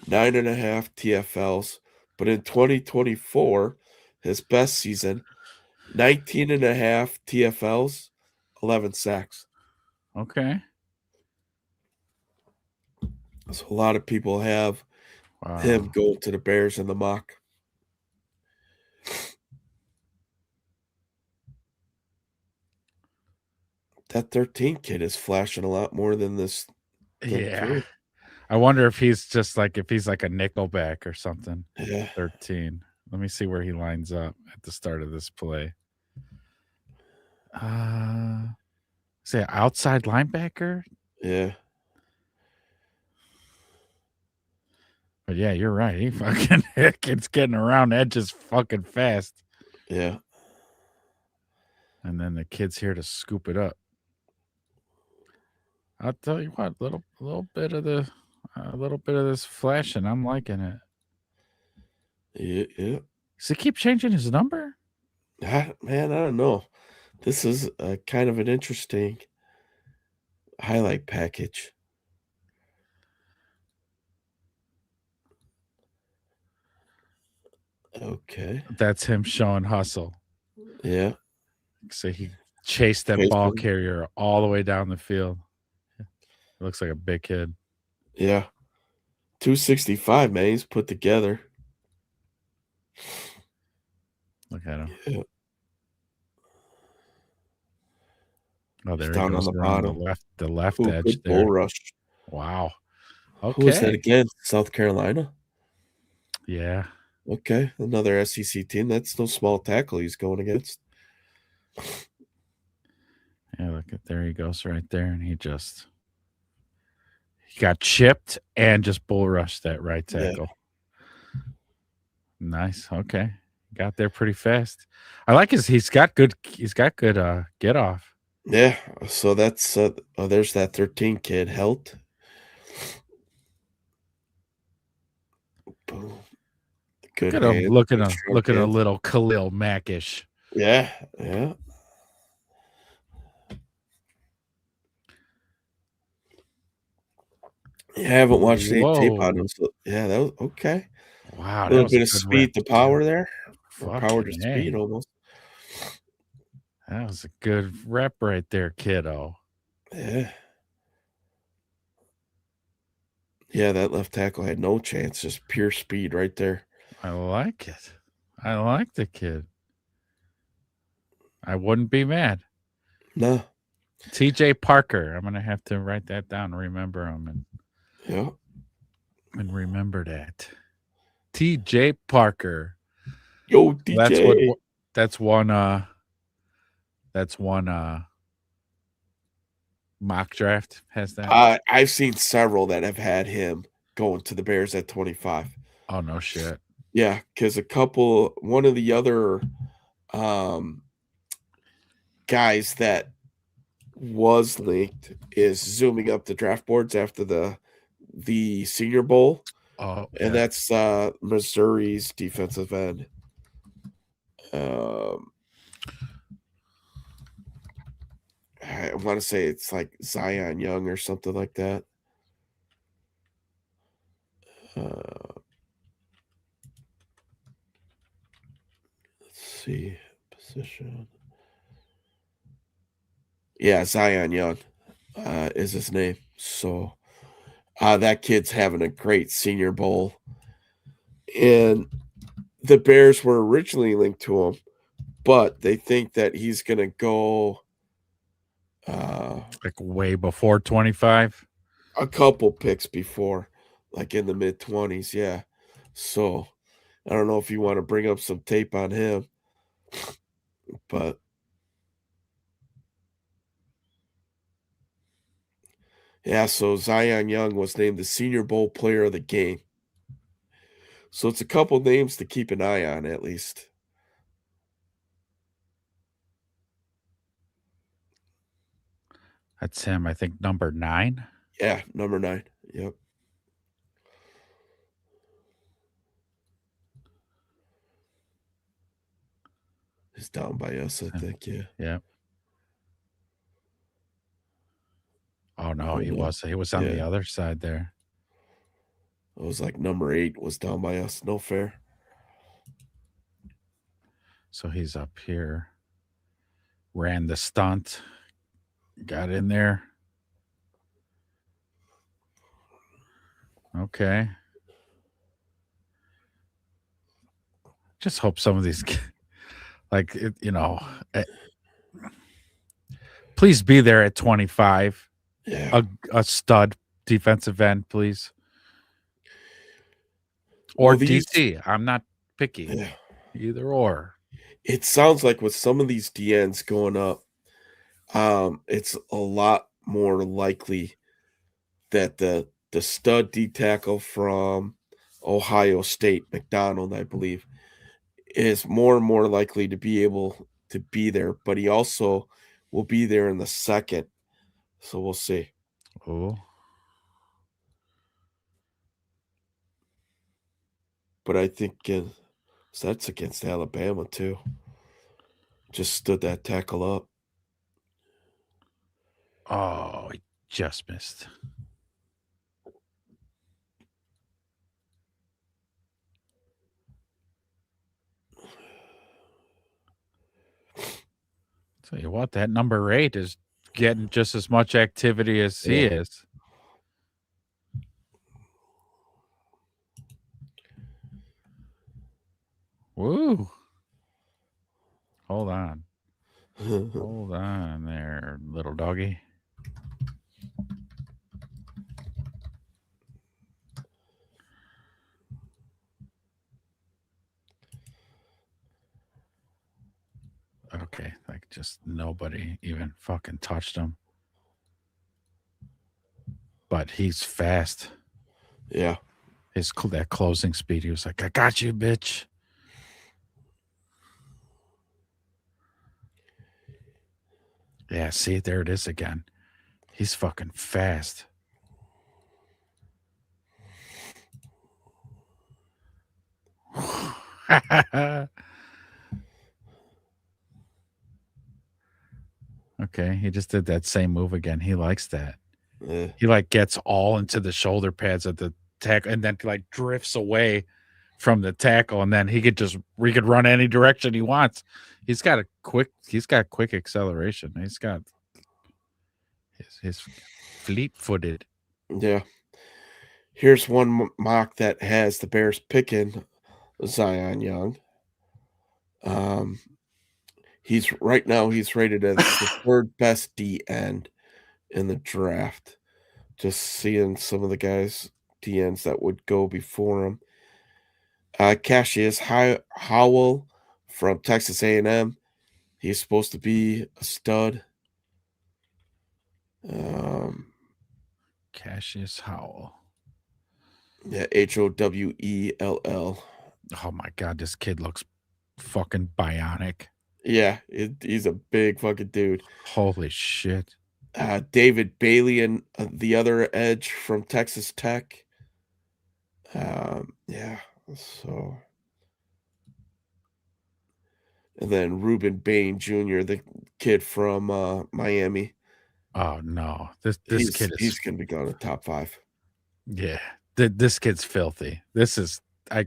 9.5 TFLs, but in 2024, his best season, 19.5 TFLs, 11 sacks. Okay. So a lot of people have him going to the Bears in the mock. That 13 kid is flashing a lot more than this. Yeah. 3. I wonder if he's just like if he's like a nickelback or something. Yeah. 13. Let me see where he lines up at the start of this play. Say outside linebacker? Yeah. But yeah, you're right. He fucking kid's getting around edges fucking fast. Yeah. And then the kid's here to scoop it up. I'll tell you what, little bit of this flashing. I'm liking it. Yeah. Does he keep changing his number? Man, I don't know. This is kind of an interesting highlight package. Okay. That's him showing hustle. Yeah. So he chased that ball carrier all the way down the field. It looks like a big kid. Yeah. 265, man. He's put together. Look at him. Yeah. Oh, there He's he down goes on the around bottom. the left Ooh, edge good there. bull rush. Wow. Who was that Okay. again? South Carolina? Yeah. Okay. Another SEC team. That's no small tackle he's going against. Yeah, look at there he goes right there, and he got chipped and just bull rushed that right tackle. Yeah. Nice. Okay. Got there pretty fast. I like he's got good get off. Yeah. So that's there's that 13 kid, Helt. Boom. Good Look at him looking a hands. little Khalil Mack-ish. Yeah. Yeah. I haven't watched any tape on him. So yeah, that was okay. Wow. A little bit of speed to power there. Or power to speed almost. That was a good rep right there, kiddo. Yeah. Yeah, that left tackle had no chance. Just pure speed right there. I like it. I like the kid. I wouldn't be mad. No. TJ Parker. I'm going to have to write that down and remember him. And remember that. TJ Parker. Yo, TJ. That's one mock draft has that. I've seen several that have had him going to the Bears at 25. Oh, no shit. Yeah, because one of the other guys that was linked is zooming up the draft boards after the Senior Bowl, Oh, and yeah. that's Missouri's defensive end. I want to say it's like Zion Young or something like that. Let's see, position. Yeah, Zion Young is his name. So that kid's having a great Senior Bowl, and the Bears were originally linked to him, but they think that he's going to go Like way before 25. a couple picks before, like in the mid-20s. Yeah. So I don't know if you want to bring up some tape on him, but yeah, so Zion Young was named the Senior Bowl player of the game. So it's a couple names to keep an eye on, at least. That's him, I think, number 9. Yeah, number 9. Yep. He's down by us, I think. Yeah. Yeah. Oh no, Oh, he no. was on the Yeah. other side there. It was like number 8 was down by us. No fair. So he's up here. Ran the stunt. Got in there. Okay. Just hope some of these, like, please be there at 25. Yeah. A stud defensive end, please. Or Well, these- DC. I'm not picky. Yeah. Either or. It sounds like with some of these DNs going up, it's a lot more likely that the stud D tackle from Ohio State, McDonald, I believe, is more and more likely to be able to be there, but he also will be there in the second. So we'll see. Oh. But I think that's against Alabama too. Just stood that tackle up. Oh, he just missed. Tell you what, that number 8 is getting just as much activity as he is. Woo. Hold on. Hold on there, little doggy. Okay, like just nobody even fucking touched him. But he's fast. Yeah. That closing speed, he was like, I got you, bitch. Yeah, see, there it is again. He's fucking fast. Okay, he just did that same move again. He likes that. He like gets all into the shoulder pads at the tackle and then like drifts away from the tackle, and then he could run any direction he wants. He's got quick acceleration. He's got his fleet-footed. Yeah. Here's one mock that has the Bears picking Zion Young. He's rated as the third best D end in the draft. Just seeing some of the guys DNs that would go before him. Cassius Howell from Texas A&M. He's supposed to be a stud. Cassius Howell. Yeah, Howell. Oh my god, this kid looks fucking bionic. Yeah, he's a big fucking dude. Holy shit. David Bailey and the other edge from Texas Tech. Yeah, so. And then Ruben Bain Jr., the kid from Miami. Oh no. This kid is He's gonna be going to top 5. yeah. This kid's filthy. This is I'll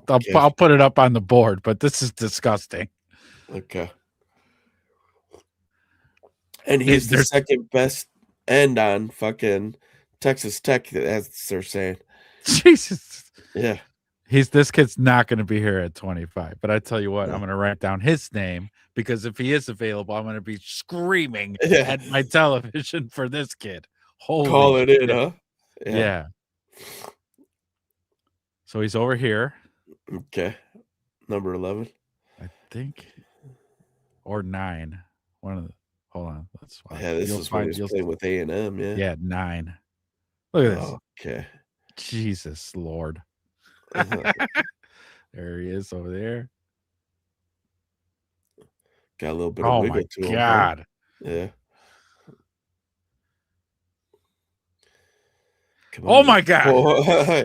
Okay. put it up on the board, but this is disgusting. Okay. And he's the There's second best end on fucking Texas Tech, as they're saying. Jesus. Yeah. This kid's not going to be here at 25. But I tell you what, No. I'm going to write down his name because if he is available, I'm going to be screaming Yeah. at my television for this kid. Holy Call it in, shit. huh? Yeah. So he's over here, Okay. Number 11. I think, or 9. One of the. Hold on. That's why. Yeah, this is when he was playing with A&M, yeah. Yeah, 9. Look at this. Okay. Jesus Lord. There he is over there. Got a little bit of Oh wiggle my to him. god. Huh? Yeah. Come Oh on. my god. Oh,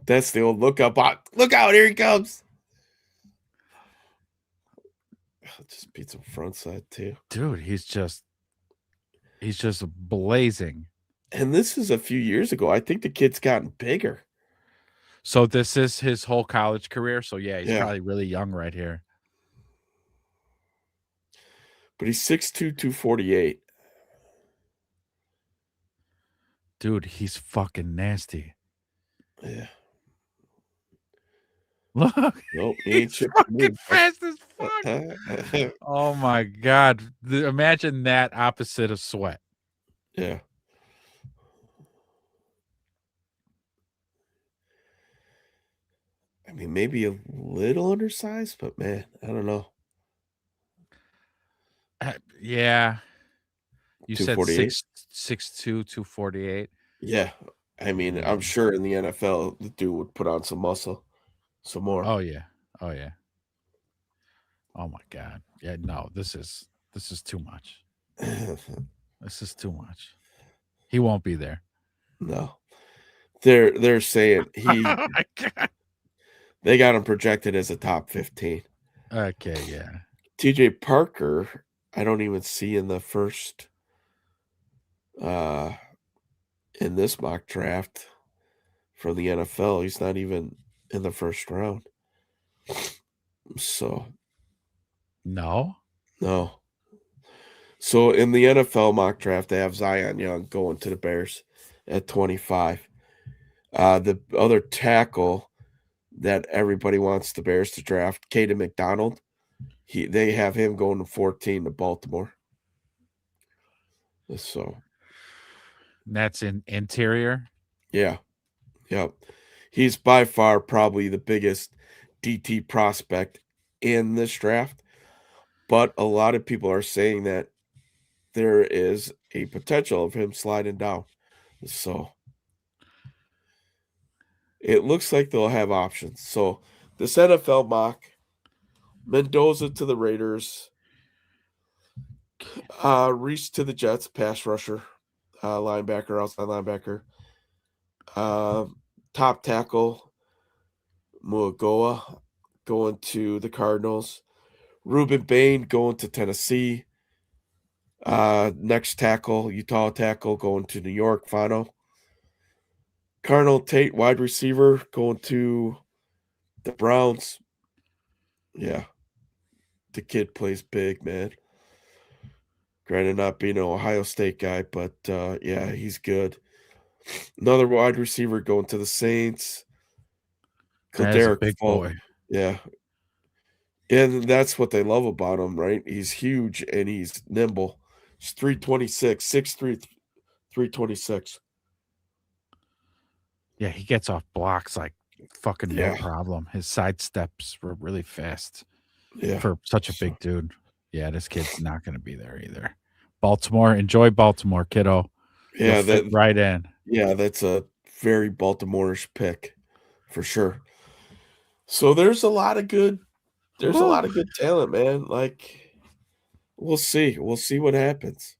that's the old look up. Look out, here he comes. Just beat some front side too. Dude, he's just blazing. And this is a few years ago. I think the kid's gotten bigger. So this is his whole college career. So yeah, he's Yeah. probably really young right here. But he's 6'2", 248. Dude, he's fucking nasty. Yeah. Look, Nope, he ain't he's chipping fucking me. fast as fuck. Oh my god. Imagine that opposite of Sweat. Yeah. I mean, maybe a little undersized, but man, I don't know. Yeah. You said 248? 6'2", 248. Yeah. I mean, I'm sure in the NFL, the dude would put on some muscle, some more. Oh yeah. Oh yeah. Oh my god. Yeah, no, this is too much. This is too much. He won't be there. No. They're saying Oh my god. they got him projected as a top 15. Okay, yeah. TJ Parker, I don't even see in the first in this mock draft from the NFL. He's not even in the first round. So No. So in the NFL mock draft, they have Zion Young going to the Bears at 25. The other tackle that everybody wants the Bears to draft, Caden McDonald, they have him going to 14 to Baltimore. So that's in interior. Yeah. Yep. He's by far probably the biggest DT prospect in this draft. But a lot of people are saying that there is a potential of him sliding down. So it looks like they'll have options. So this NFL mock, Mendoza to the Raiders, Reese to the Jets, pass rusher, linebacker, outside linebacker, top tackle, Muagoa going to the Cardinals, Ruben Bain going to Tennessee, next tackle, Utah tackle going to New York, Fano. Cardinal Tate, wide receiver, going to the Browns. Yeah. The kid plays big, man. Granted, not being an Ohio State guy, but yeah, he's good. Another wide receiver going to the Saints. That is a Derek big boy. Yeah. And that's what they love about him, right? He's huge and he's nimble. He's 326, 6'3", 326. Yeah, he gets off blocks like fucking no Yeah. problem. His side steps were really fast Yeah. for such a big dude. Yeah, this kid's not going to be there either. Baltimore, enjoy Baltimore, kiddo. Yeah, You'll fit right in. Yeah, that's a very Baltimore-ish pick for sure. So there's a lot of good talent, man. Like we'll see. We'll see what happens.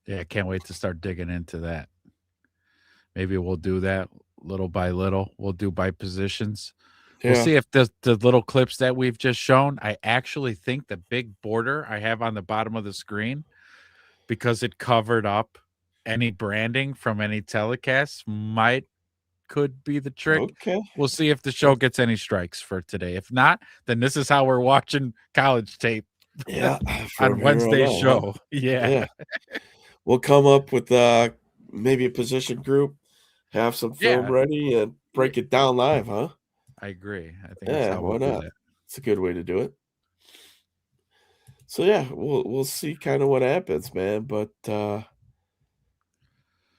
Yeah, I can't wait to start digging into that. Maybe we'll do that little by little. We'll do by positions. We'll Yeah. see if the little clips that we've just shown, I actually think the big border I have on the bottom of the screen, because it covered up any branding from any telecast, could be the trick. Okay. We'll see if the show gets any strikes for today. If not, then this is how we're watching college tape Yeah. on From here on Wednesday's out, huh? show. Yeah. Yeah. We'll come up with maybe a position group, have some film Yeah. ready, and break it down live, huh? I agree. I think that's Yeah, how why we'll do not? that. It's a good way to do it. So yeah, we'll see kind of what happens, man. But yeah,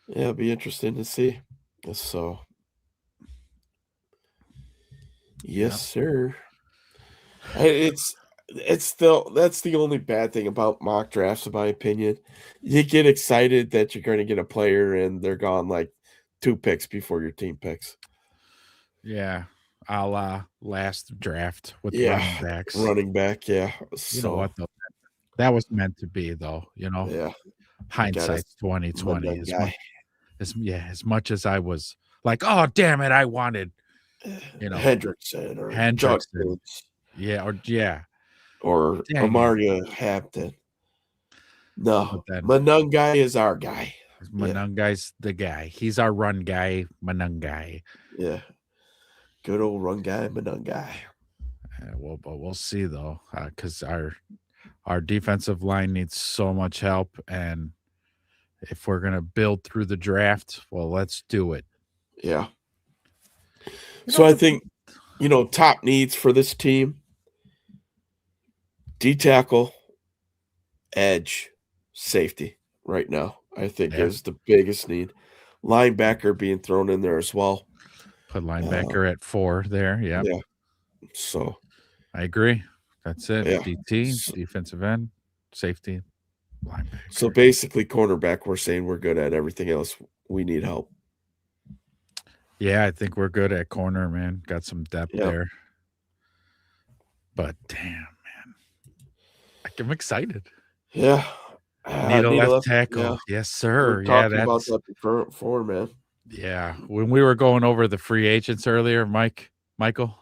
it'll be interesting to see. So yes, Yep. sir. It's that's the only bad thing about mock drafts, in my opinion. You get excited that you're going to get a player, and they're gone like 2 picks before your team picks. Yeah. A la last draft with Yeah, running backs. running back. Yeah. You know So what though? That was meant to be though, yeah, Hindsight's 2020. Manung guy. As much as I was like, oh damn it, I wanted, Hendrickson or Hendrickson. Judkins or Dang it. Amaria Hampton. No, But then Manung guy is our guy. Manungai's the guy. He's our run guy, Manungai. Yeah. Good old run guy, Manung guy. But we'll see though, because our defensive line needs so much help, and if we're gonna build through the draft, well, let's do it. Yeah. So I think, top needs for this team: D tackle, edge, safety. Right now, I think is the biggest need. Linebacker being thrown in there as well. Put linebacker at 4 there. Yeah. So I agree. That's it. Yeah. DT, defensive end, safety, linebacker. So basically, cornerback, we're saying we're good at. Everything else, we need help. Yeah, I think we're good at corner, man. Got some depth there. But damn, man. I'm excited. Yeah. Need a left tackle. Yeah. Yes, sir. We were talking about that before, man. Yeah. When we were going over the free agents earlier, Michael,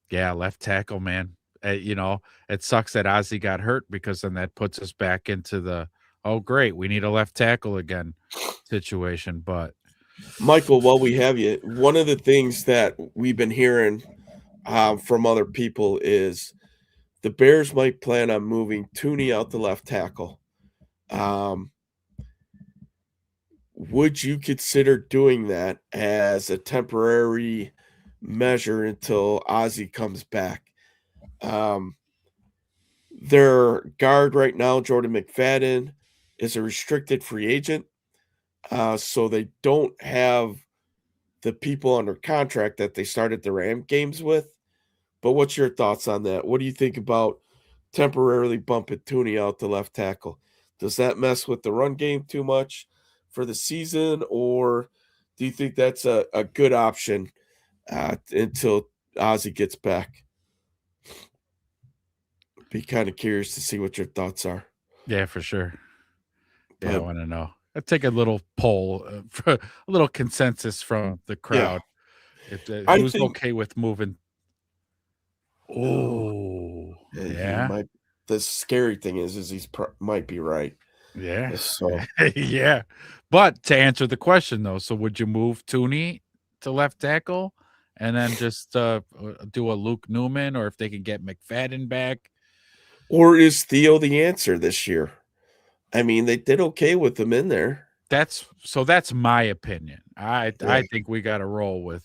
yeah, left tackle, man. It sucks that Ozzie got hurt, because then that puts us back into the, oh, great, we need a left tackle again situation. But Michael, while we have you, one of the things that we've been hearing from other people is the Bears might plan on moving Tooney out to left tackle. Would you consider doing that as a temporary measure until Ozzie comes back? Their guard right now, Jordan McFadden, is a restricted free agent. So they don't have the people under contract that they started the Ram games with. But what's your thoughts on that? What do you think about temporarily bumping Tooney out to left tackle? Does that mess with the run game too much for the season, or do you think that's a good option until Ozzie gets back? Be kind of curious to see what your thoughts are. Yeah, for sure. Yeah, I want to know. I'd take a little poll, for a little consensus from the crowd. Yeah. Who's okay with moving? Oh, yeah. The scary thing is he's might be right. Yeah. So yeah. But to answer the question though, so would you move Tooney to left tackle and then just do a Luke Newman, or if they can get McFadden back? Or is Theo the answer this year? I mean, they did okay with him in there. That's my opinion. I think we got to roll with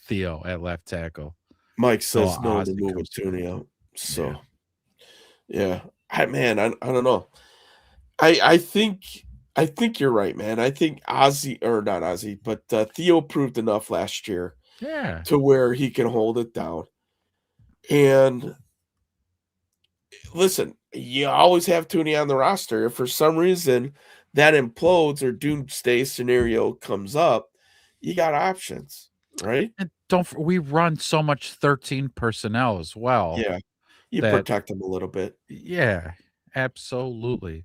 Theo at left tackle. Mike says no to moving Tooney out. So yeah. I don't know. I think you're right, man. I think not Ozzie, but Theo proved enough last year to where he can hold it down. And listen, you always have Tooney on the roster. If for some reason that implodes or doomsday scenario comes up, you got options, right? And we run so much 13 personnel as well Yeah. You that protect them a little bit. yeah, absolutely.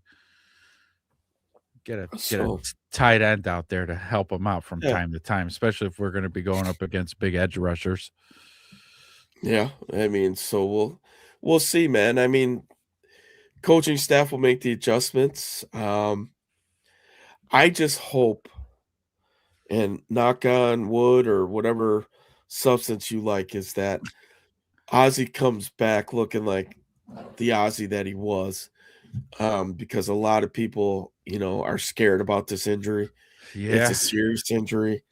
Get a So, tight end out there to help them out from yeah. time to time, especially if we're going to be going up against big edge rushers. Yeah. I mean, so we'll see, man. I mean, coaching staff will make the adjustments. I just hope and knock on wood or whatever substance you like is that Ozzy comes back looking like the Ozzy that he was. Because a lot of people, are scared about this injury. It's a Yeah, serious injury.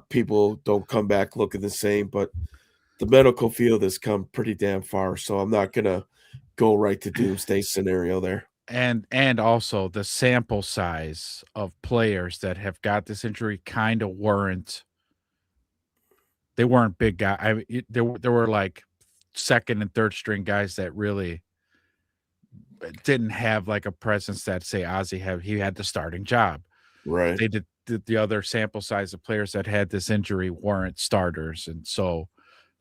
People don't come back looking the same, but the medical field has come pretty damn far. So I'm not gonna go right to doomsday scenario there. and also the sample size of players that have got this injury kind of weren't they weren't big guys. There were like second and third string guys that really didn't have like a presence that say Ozzy have he had the starting job. Right. They did the other sample size of players that had this injury weren't starters, and so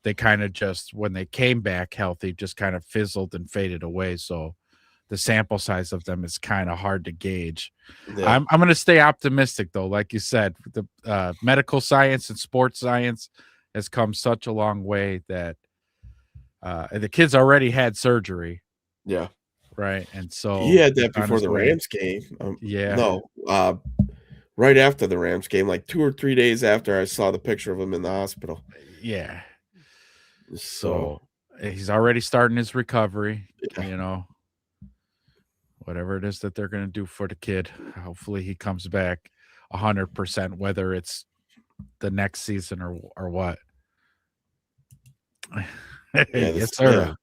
they kind of just when they came back healthy, just kind of fizzled and faded away. So the sample size of them is kind of hard to gauge. Yeah. I'm going to stay optimistic though, like you said, the medical science and sports science has come such a long way that and the kid's already had surgery, Yeah. right? And He so had he's that on before his the way. Rams game. Yeah, No, right after the Rams game, like 2 or 3 days after I saw the picture of him in the hospital. yeah. So, So he's already starting his recovery. yeah. You know, whatever it is that they're going to do for the kid. Hopefully he comes back 100%, whether it's the next season or what. Yeah, Yes, sir.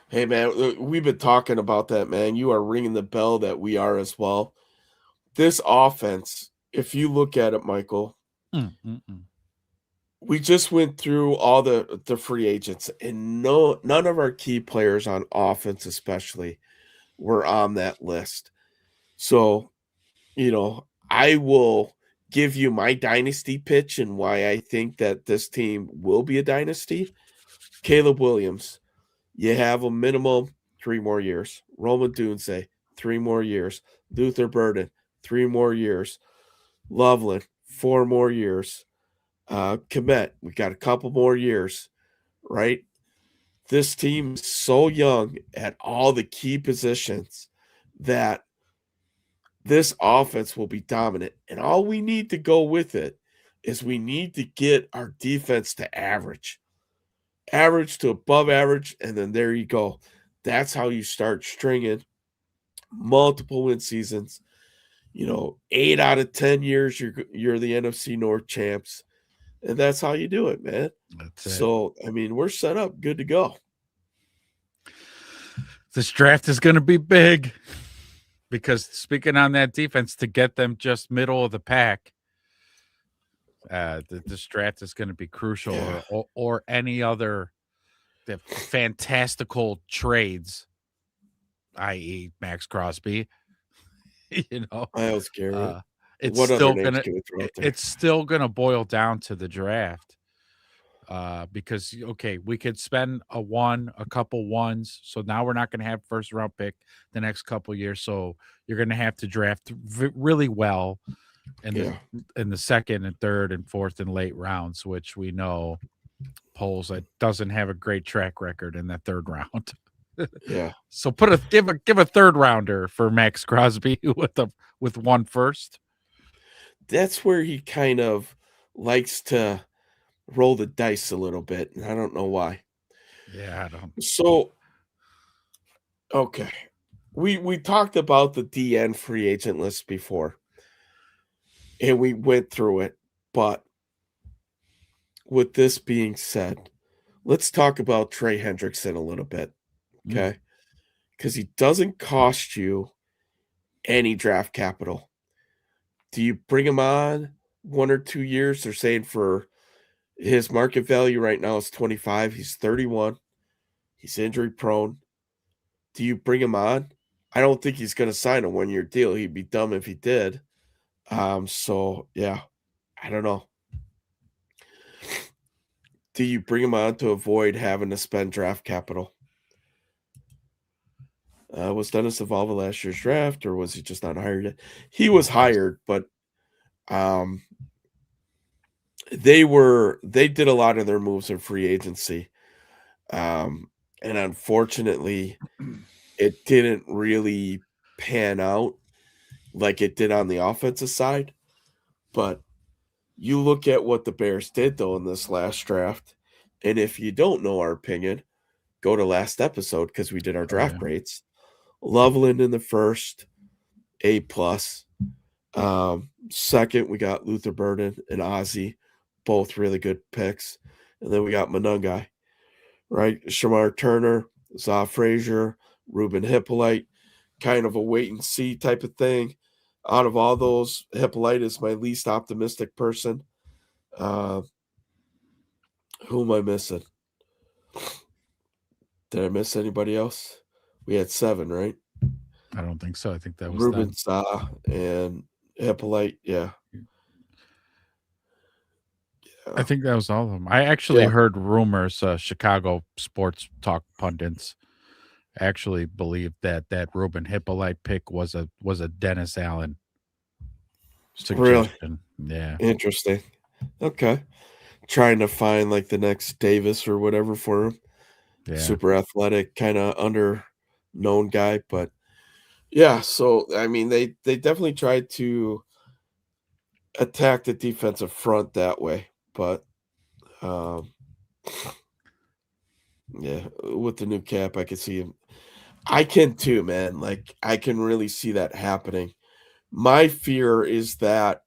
Hey, man, we've been talking about that, man. You are ringing the bell that we are as well. This offense, if you look at it, Michael, Mm, mm, mm. we just went through all the free agents, and none of our key players on offense, especially, were on that list. So, I will give you my dynasty pitch and why I think that this team will be a dynasty. Caleb Williams, you have a minimum 3 more years. Roman Dunze, 3 more years. Luther Burden, 3 more years. Loveland, 4 more years. Komet, we got a couple more years, right? This team is so young at all the key positions that this offense will be dominant. And all we need to go with it is we need to get our defense to average to above average. And then there you go. That's how you start stringing multiple win seasons. 8 out of 10 years, you're the NFC North champs. And that's how you do it, man. That's it. So, I mean, we're set up good to go. This draft is going to be big because speaking on that defense to get them just middle of the pack, this draft is going to be crucial, Yeah. or any other the fantastical trades, i.e., Max Crosby. Myles Garrett. It's What other still names gonna can we throw out there? it's still gonna boil down to the draft. Because okay, we could spend a couple ones, so now we're not going to have first round pick the next couple years. So you're going to have to draft really well in the second and third and fourth and late rounds, which we know Poles doesn't have a great track record in that third round. Yeah. So give a third rounder for Max Crosby with one first. That's where he kind of likes to roll the dice a little bit, and I don't know why. Yeah, I don't. So, okay. We talked about the DN free agent list before, and we went through it. But with this being said, let's talk about Trey Hendrickson a little bit, okay? Because he doesn't cost you any draft capital. Do you bring him on 1 or 2 years? They're saying for his market value right now is 25. He's 31. He's injury prone. Do you bring him on I don't think he's going to sign a 1-year deal. He'd be dumb if he did. So yeah, I don't know. Do you bring him on to avoid having to spend draft capital? Was Dennis involved in last year's draft, or was he just not hired yet? He was hired, but um, they did a lot of their moves in free agency, and unfortunately, it didn't really pan out like it did on the offensive side. But you look at what the Bears did though in this last draft, and if you don't know our opinion, go to last episode because we did our draft grades. Loveland in the first, A plus. Second, we got Luther Burden and Ozzie, both really good picks. And then we got Monungai, right? Shamar Turner, Zaw Frazier, Ruben Hippolyte, kind of a wait and see type of thing. Out of all those, Hippolyte is my least optimistic person. Who am I missing? Did I miss anybody else? We had 7, right? I don't think so. I think that was Ruben them. Zaw and Hippolyte, yeah. I think that was all of them. I actually heard rumors, Chicago sports talk pundits actually believed that Ruben Hippolyte pick was a Dennis Allen suggestion. Really? Yeah. Interesting. Okay. Trying to find like the next Davis or whatever for him. Yeah. Super athletic, kind of under known guy, but yeah, so I mean they definitely tried to attack the defensive front that way, but yeah, with the new cap I could see him. I can too, man. Like I can really see that happening. My fear is that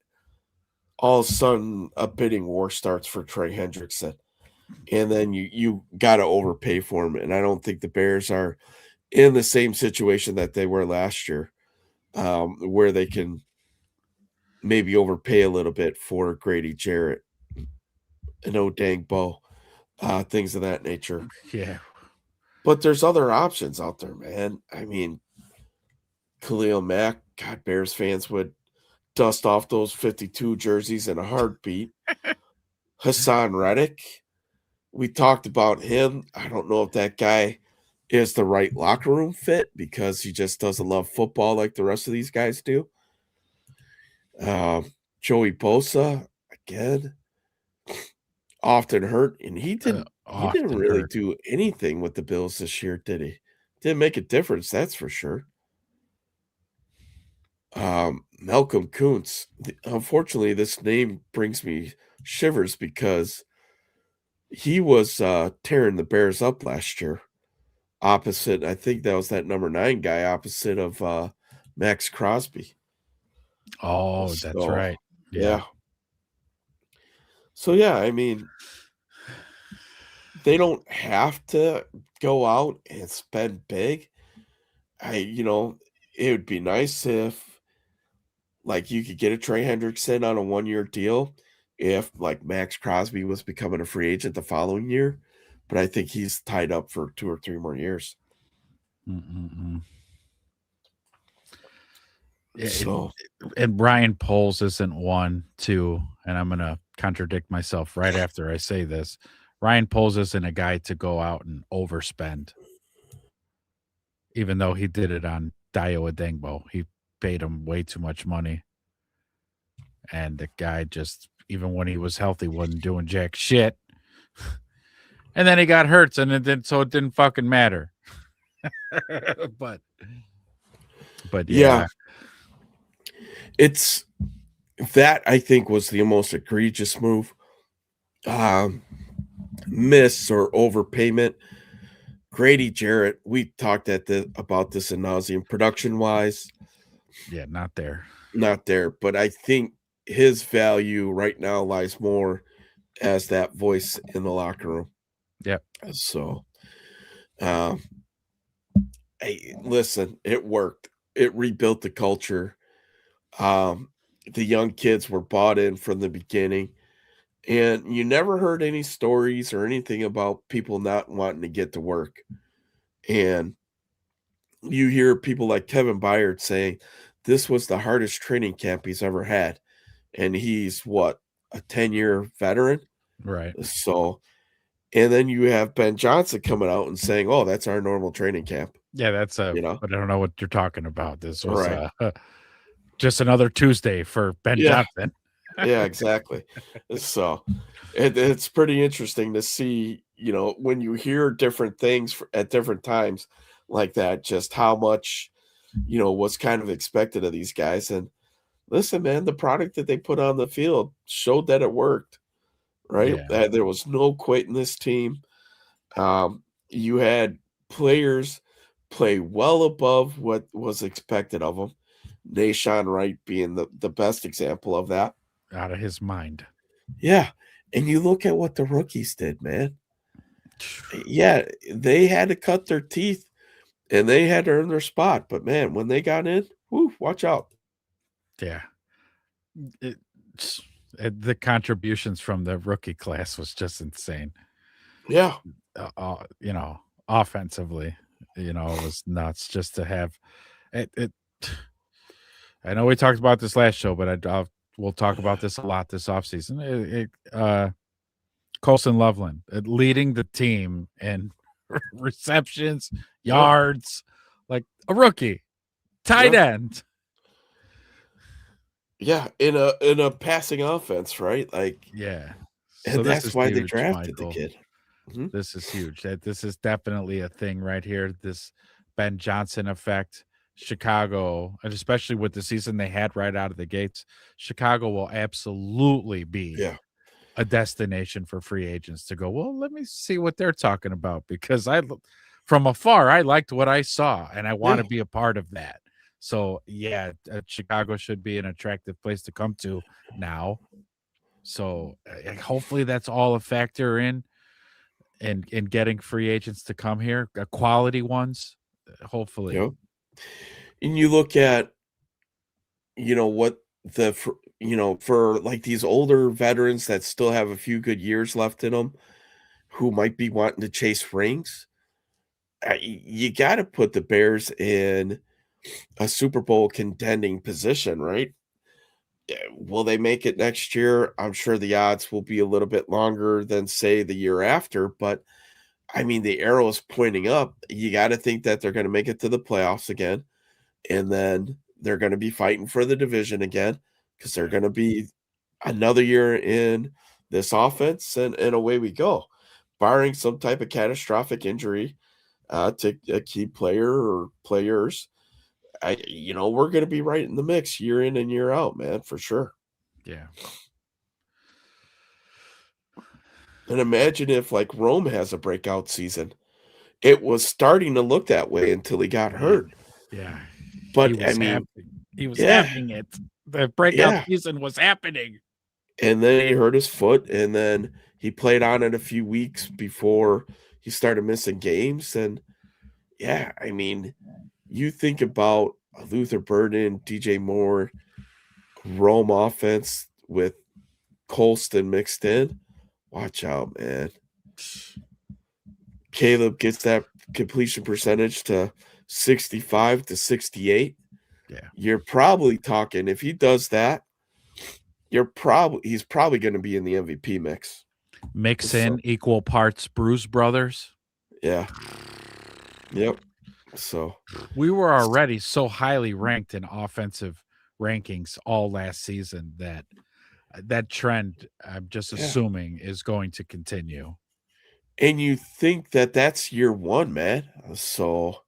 all of a sudden a bidding war starts for Trey Hendrickson. And then you got to overpay for him. And I don't think the Bears are in the same situation that they were last year, where they can maybe overpay a little bit for Grady Jarrett and Odang Bo, things of that nature. Yeah. But there's other options out there, man. I mean, Khalil Mack, God, Bears fans would dust off those 52 jerseys in a heartbeat. Hassan Reddick, we talked about him. I don't know if that guy is the right locker room fit because he just doesn't love football like the rest of these guys do. Joey Bosa, again, often hurt, and he didn't really do anything with the Bills this year, did he? Didn't make a difference, that's for sure. Malcolm Kuntz. Unfortunately, this name brings me shivers because he was tearing the Bears up last year. Opposite, I think that was that number 9 guy opposite of Max Crosby. Oh, that's right. Yeah. So yeah, I mean, they don't have to go out and spend big. It would be nice if like you could get a Trey Hendrickson on a 1-year deal if like Max Crosby was becoming a free agent the following year, but I think he's tied up for 2 or 3 more years. Yeah, so and Ryan Poles isn't one too, and I'm gonna contradict myself right after I say this. Ryan Poles isn't a guy to go out and overspend, even though he did it on Dio Adengbo. He paid him way too much money, and the guy just, even when he was healthy, wasn't doing jack shit. And then he got hurt, and it didn't fucking matter. but yeah. It's that I think was the most egregious move. Miss or overpayment. Grady Jarrett, we talked about this in nauseam. Production wise, yeah, not there. But I think his value right now lies more as that voice in the locker room. Yep. So, listen, it worked. It rebuilt the culture. The young kids were bought in from the beginning, and you never heard any stories or anything about people not wanting to get to work. And you hear people like Kevin Byard saying this was the hardest training camp he's ever had, and he's what, a 10-year veteran. Right. So, and then you have Ben Johnson coming out and saying, "Oh, that's our normal training camp." Yeah, that's You know, but I don't know what you're talking about. This was right? just another Tuesday for Ben Yeah, Johnson. yeah, exactly. So, it's pretty interesting to see, when you hear different things at different times like that, just how much, was kind of expected of these guys. And listen, man, the product that they put on the field showed that it worked, right? Yeah. There was no quit in this team. You had players play well above what was expected of them. Nashawn Wright being the best example of that. Out of his mind. Yeah, and you look at what the rookies did, man. Yeah, they had to cut their teeth and they had to earn their spot. But man, when they got in, whoo, watch out. Yeah. The contributions from the rookie class was just insane. Yeah, Offensively, it was nuts just to have it. I know we talked about this last show, but we'll talk about this a lot this offseason. Colson Loveland leading the team in receptions, yards, like a rookie, tight end. Yeah, in a passing offense, right? Like, Yeah. and this that's is why they huge, drafted the Michael. kid. Mhm. This is huge. This is definitely a thing right here. This Ben Johnson effect. Chicago, and especially with the season they had right out of the gates, Chicago will absolutely be Yeah, a destination for free agents to go, well, let me see what they're talking about, because from afar, I liked what I saw and I want to yeah. be a part of that. So yeah, Chicago should be an attractive place to come to now. So hopefully that's all a factor in getting free agents to come here, quality ones, hopefully. You and you look at, what for like these older veterans that still have a few good years left in them, who might be wanting to chase rings. You got to put the Bears in a Super Bowl contending position, right? Will they make it next year? I'm sure the odds will be a little bit longer than, say, the year after, but I mean, the arrow is pointing up. You got to think that they're going to make it to the playoffs again, and then they're going to be fighting for the division again because they're going to be another year in this offense, and away we go, barring some type of catastrophic injury to a key player or players. We're going to be right in the mix year in and year out, man, for sure. Yeah. And imagine if like Rome has a breakout season. It was starting to look that way until he got hurt. Yeah. But I mean, he was yeah, having it. The breakout season was happening. and then he hurt his foot, and then he played on it a few weeks before he started missing games. And yeah, I mean, you think about Luther Burden, DJ Moore, Rome offense with Colston mixed in. Watch out, man. Caleb gets that completion percentage to 65 to 68. Yeah. You're probably talking, if he does that, he's probably going to be in the MVP mix. Mix in equal parts Bruise Brothers. Yeah. Yep. So we were already so highly ranked in offensive rankings all last season that trend, I'm just assuming, is going to continue. And you think that that's year one, man. So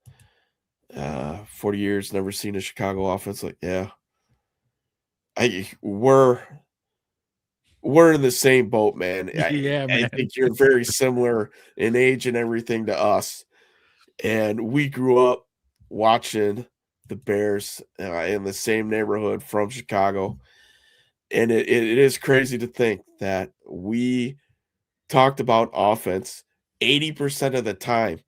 40 years, never seen a Chicago offense like, yeah. We're in the same boat, man. Man. I think you're very similar in age and everything to us. And we grew up watching the Bears in the same neighborhood from Chicago. And it is crazy to think that we talked about offense 80% of the time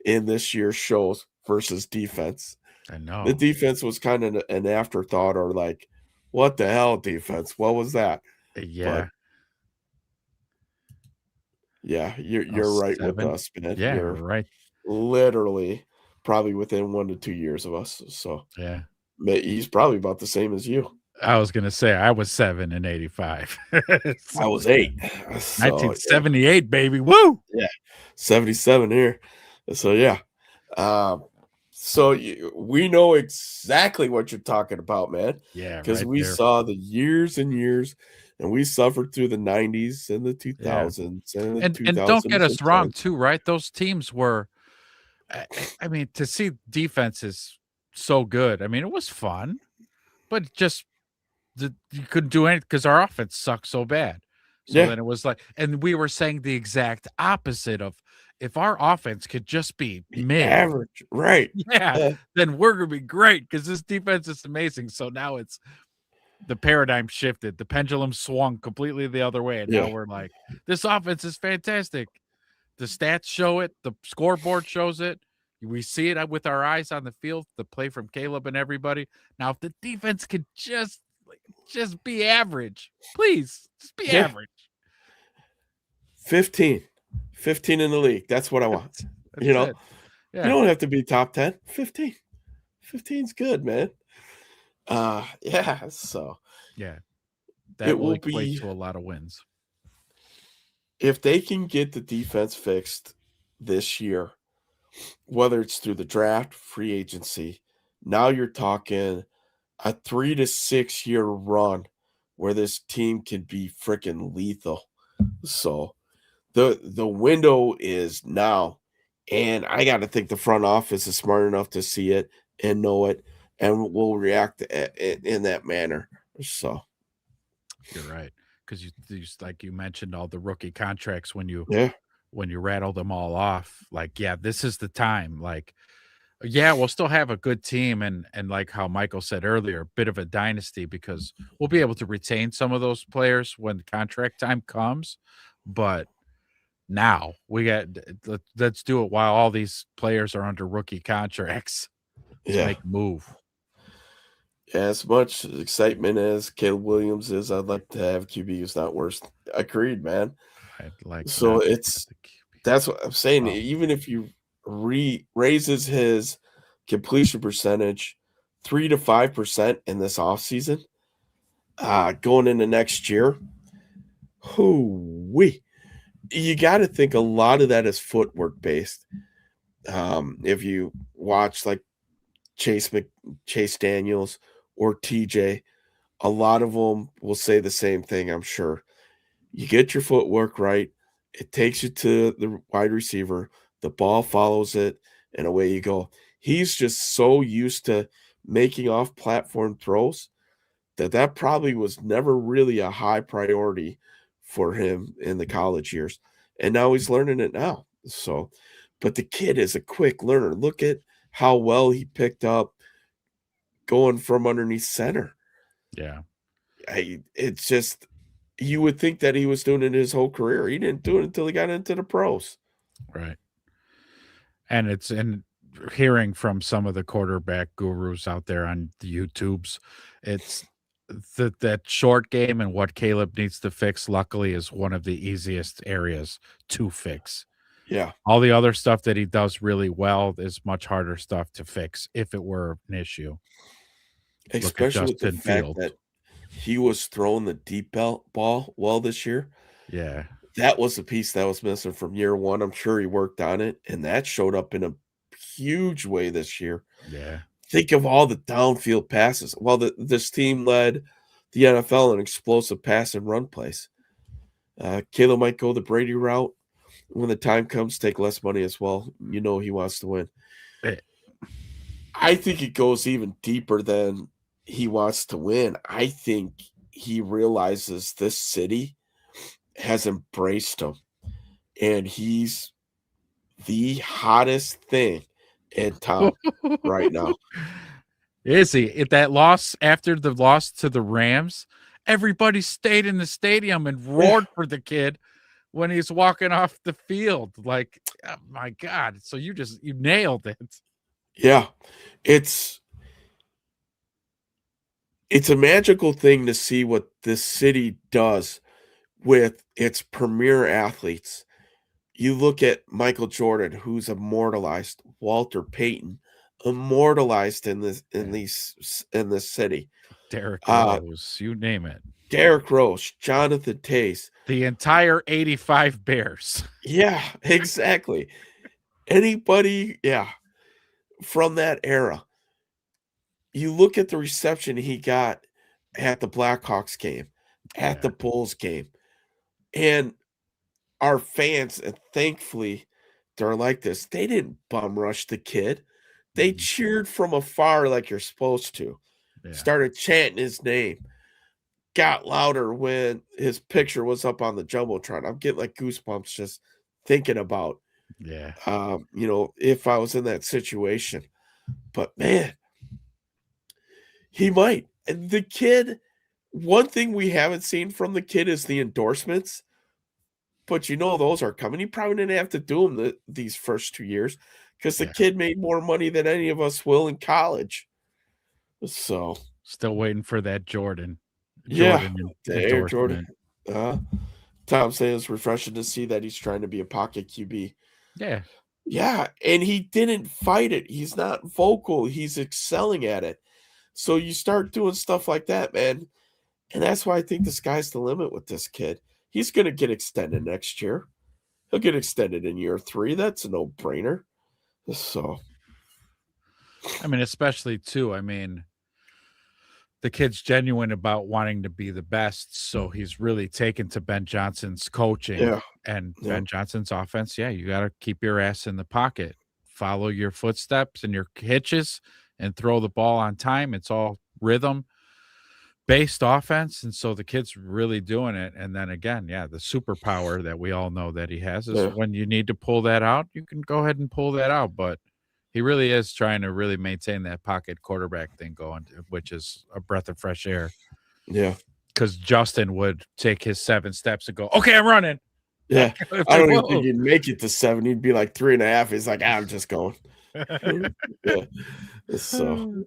in this year's shows versus defense. I know. The defense was kind of an afterthought, or like, what the hell, defense? What was that? Yeah. But yeah, you're right with us, man. Yeah, you're right. Literally probably within 1 to 2 years of us. So Yeah. he's probably about the same as you. I was gonna say I was 7 in '85. I was 8. So yeah, 1978, baby. Woo! yeah, 77 here. So yeah. Um, so we know exactly what you're talking about, man, Yeah, because right we there. saw the years and years, and we suffered through the 90s and the Yeah. 2000s and the And don't get 2000s and us wrong 10s. too, right? Those teams were I mean, to see defenses so good. I mean, it was fun, but just you couldn't do anything because our offense sucked so bad. So Yeah, then it was like, and we were saying the exact opposite of if our offense could just be the mid, average, right? yeah, Uh, then we're gonna be great because this defense is amazing. So now it's the paradigm shifted, the pendulum swung completely the other way, and now yeah, we're like, this offense is fantastic. The stats show it, the scoreboard shows it. We see it with our eyes on the field, the play from Caleb and everybody. Now, if the defense could just be average, please, just be yeah. average. 15, 15 in the league. That's what I want. You That's know, it. you Yeah, don't have to be top 10. 15, 15's good, man. Yeah. So yeah. it That will will equate be, to a lot of wins. if they can get the defense fixed this year, whether it's through the draft, free agency, now you're talking a 3 to 6 year run where this team can be freaking lethal. So the window is now, and I got to think the front office is smart enough to see it and know it, and will react in that manner. So You're right, because like you mentioned all the rookie contracts yeah, when you rattle them all off. Like, yeah, this is the time. Like, yeah, we'll still have a good team and like how Michael said earlier, a bit of a dynasty because we'll be able to retain some of those players when contract time comes. But now let's do it while all these players are under rookie contracts. Let's yeah. make a move. As much excitement as Caleb Williams is, I'd like to have QB who's not worse. Agreed, man. I'd like So not it's the QB. that's what I'm saying. Oh, Even if you raises his completion percentage 3 to 5% in this offseason, going into next year, we you got to think a lot of that is footwork based. If you watch like Chase Daniels or TJ, a lot of them will say the same thing, I'm sure. You get your footwork right, it takes you to the wide receiver, the ball follows it, and away you go. He's just so used to making off platform throws that probably was never really a high priority for him in the college years. And now he's learning it now. So, but the kid is a quick learner. Look at how well he picked up going from underneath center. yeah, It's just, you would think that he was doing it his whole career. He didn't do it until he got into the pros. right. And hearing from some of the quarterback gurus out there on the YouTubes, it's that short game and what Caleb needs to fix, luckily, is one of the easiest areas to fix. Yeah. All the other stuff that he does really well is much harder stuff to fix if it were an issue. Look at Especially with the Justin fact Fields. that he was throwing the deep ball well this year. Yeah, That was the piece that was missing from year one. I'm sure he worked on it, and that showed up in a huge way this year. yeah. Think of all the downfield passes. Well, this team led the NFL in explosive pass and run plays. Caleb might go the Brady route. When the time comes, take less money as well. You know he wants to win. Eh, I think it goes even deeper than he wants to win. I think he realizes this city has embraced him, and he's the hottest thing in town right now. Is he? If that loss after the loss to the Rams, everybody stayed in the stadium and roared for the kid when he's walking off the field. Like, oh my God. So you nailed it. Yeah, it's a magical thing to see what this city does with its premier athletes. You look at Michael Jordan, who's immortalized, Walter Payton, immortalized in this city. Derrick Uh, Rose, you name it. Derrick Rose, Jonathan Tays. The entire 85 Bears. Yeah, exactly. Anybody, yeah, from that era. You look at the reception he got at the Blackhawks game, at Yeah. the Bulls game, and our fans, and thankfully they're like this. They didn't bum rush the kid. They Mhm. cheered from afar like you're supposed to. Yeah. Started chanting his name. Got louder when his picture was up on the jumbotron. I'm getting like goosebumps just thinking about, Yeah. if I was in that situation. But man, he might. And the kid, one thing we haven't seen from the kid is the endorsements. But those are coming. He probably didn't have to do them these first 2 years because the Yeah. kid made more money than any of us will in college. So, Still waiting for that Jordan yeah, Jordan the Air Jordan. endorsement. Tom saying it's refreshing to see that he's trying to be a pocket QB. Yeah. Yeah, and he didn't fight it. He's not vocal. He's excelling at it. So you start doing stuff like that, man. And that's why I think the sky's the limit with this kid. He's going to get extended next year. He'll get extended in year 3. That's a no-brainer. So, I mean, especially too, I mean, the kid's genuine about wanting to be the best, so he's really taken to Ben Johnson's coaching yeah. and Yeah. Ben Johnson's offense. Yeah, you got to keep your ass in the pocket, follow your footsteps and your hitches, and throw the ball on time. It's all rhythm based offense, and so the kid's really doing it. And then again, yeah, the superpower that we all know that he has is Yeah. when you need to pull that out, you can go ahead and pull that out. But he really is trying to really maintain that pocket quarterback thing going, which is a breath of fresh air. Yeah. Because Justin would take his 7 steps and go, "Okay, I'm running." Yeah. It's I like, don't even whoa. think he'd make it to 7. He'd be like 3.5. He's like, I'm just going. Yeah. So,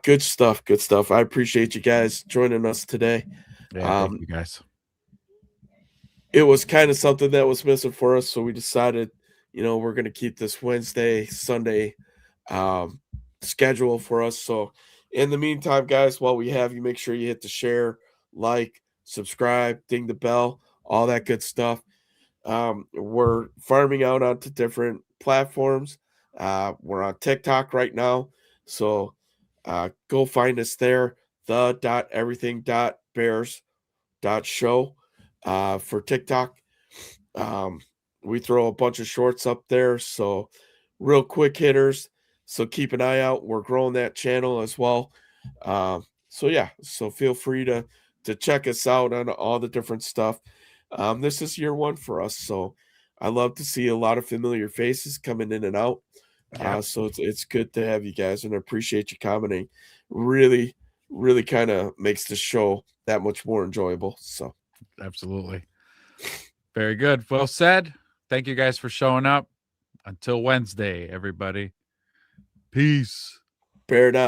good stuff. Good stuff. I appreciate you guys joining us today. Yeah, thank you guys. It was kind of something that was missing for us, so we decided, we're going to keep this Wednesday, Sunday schedule for us. So, in the meantime, guys, while we have you, make sure you hit the share, like, subscribe, ding the bell, all that good stuff. We're farming out onto different platforms. We're on TikTok right now, so go find us there. the.everything.bears.show for TikTok. We throw a bunch of shorts up there, so real quick hitters. So keep an eye out. We're growing that channel as well. So feel free to check us out on all the different stuff. This is year 1 for us, so I love to see a lot of familiar faces coming in and out. Yep. So it's good to have you guys, and I appreciate you commenting. Really, really kind of makes the show that much more enjoyable. So Absolutely. Very good. Well said. Thank you guys for showing up. Until Wednesday, everybody. Peace. bear down.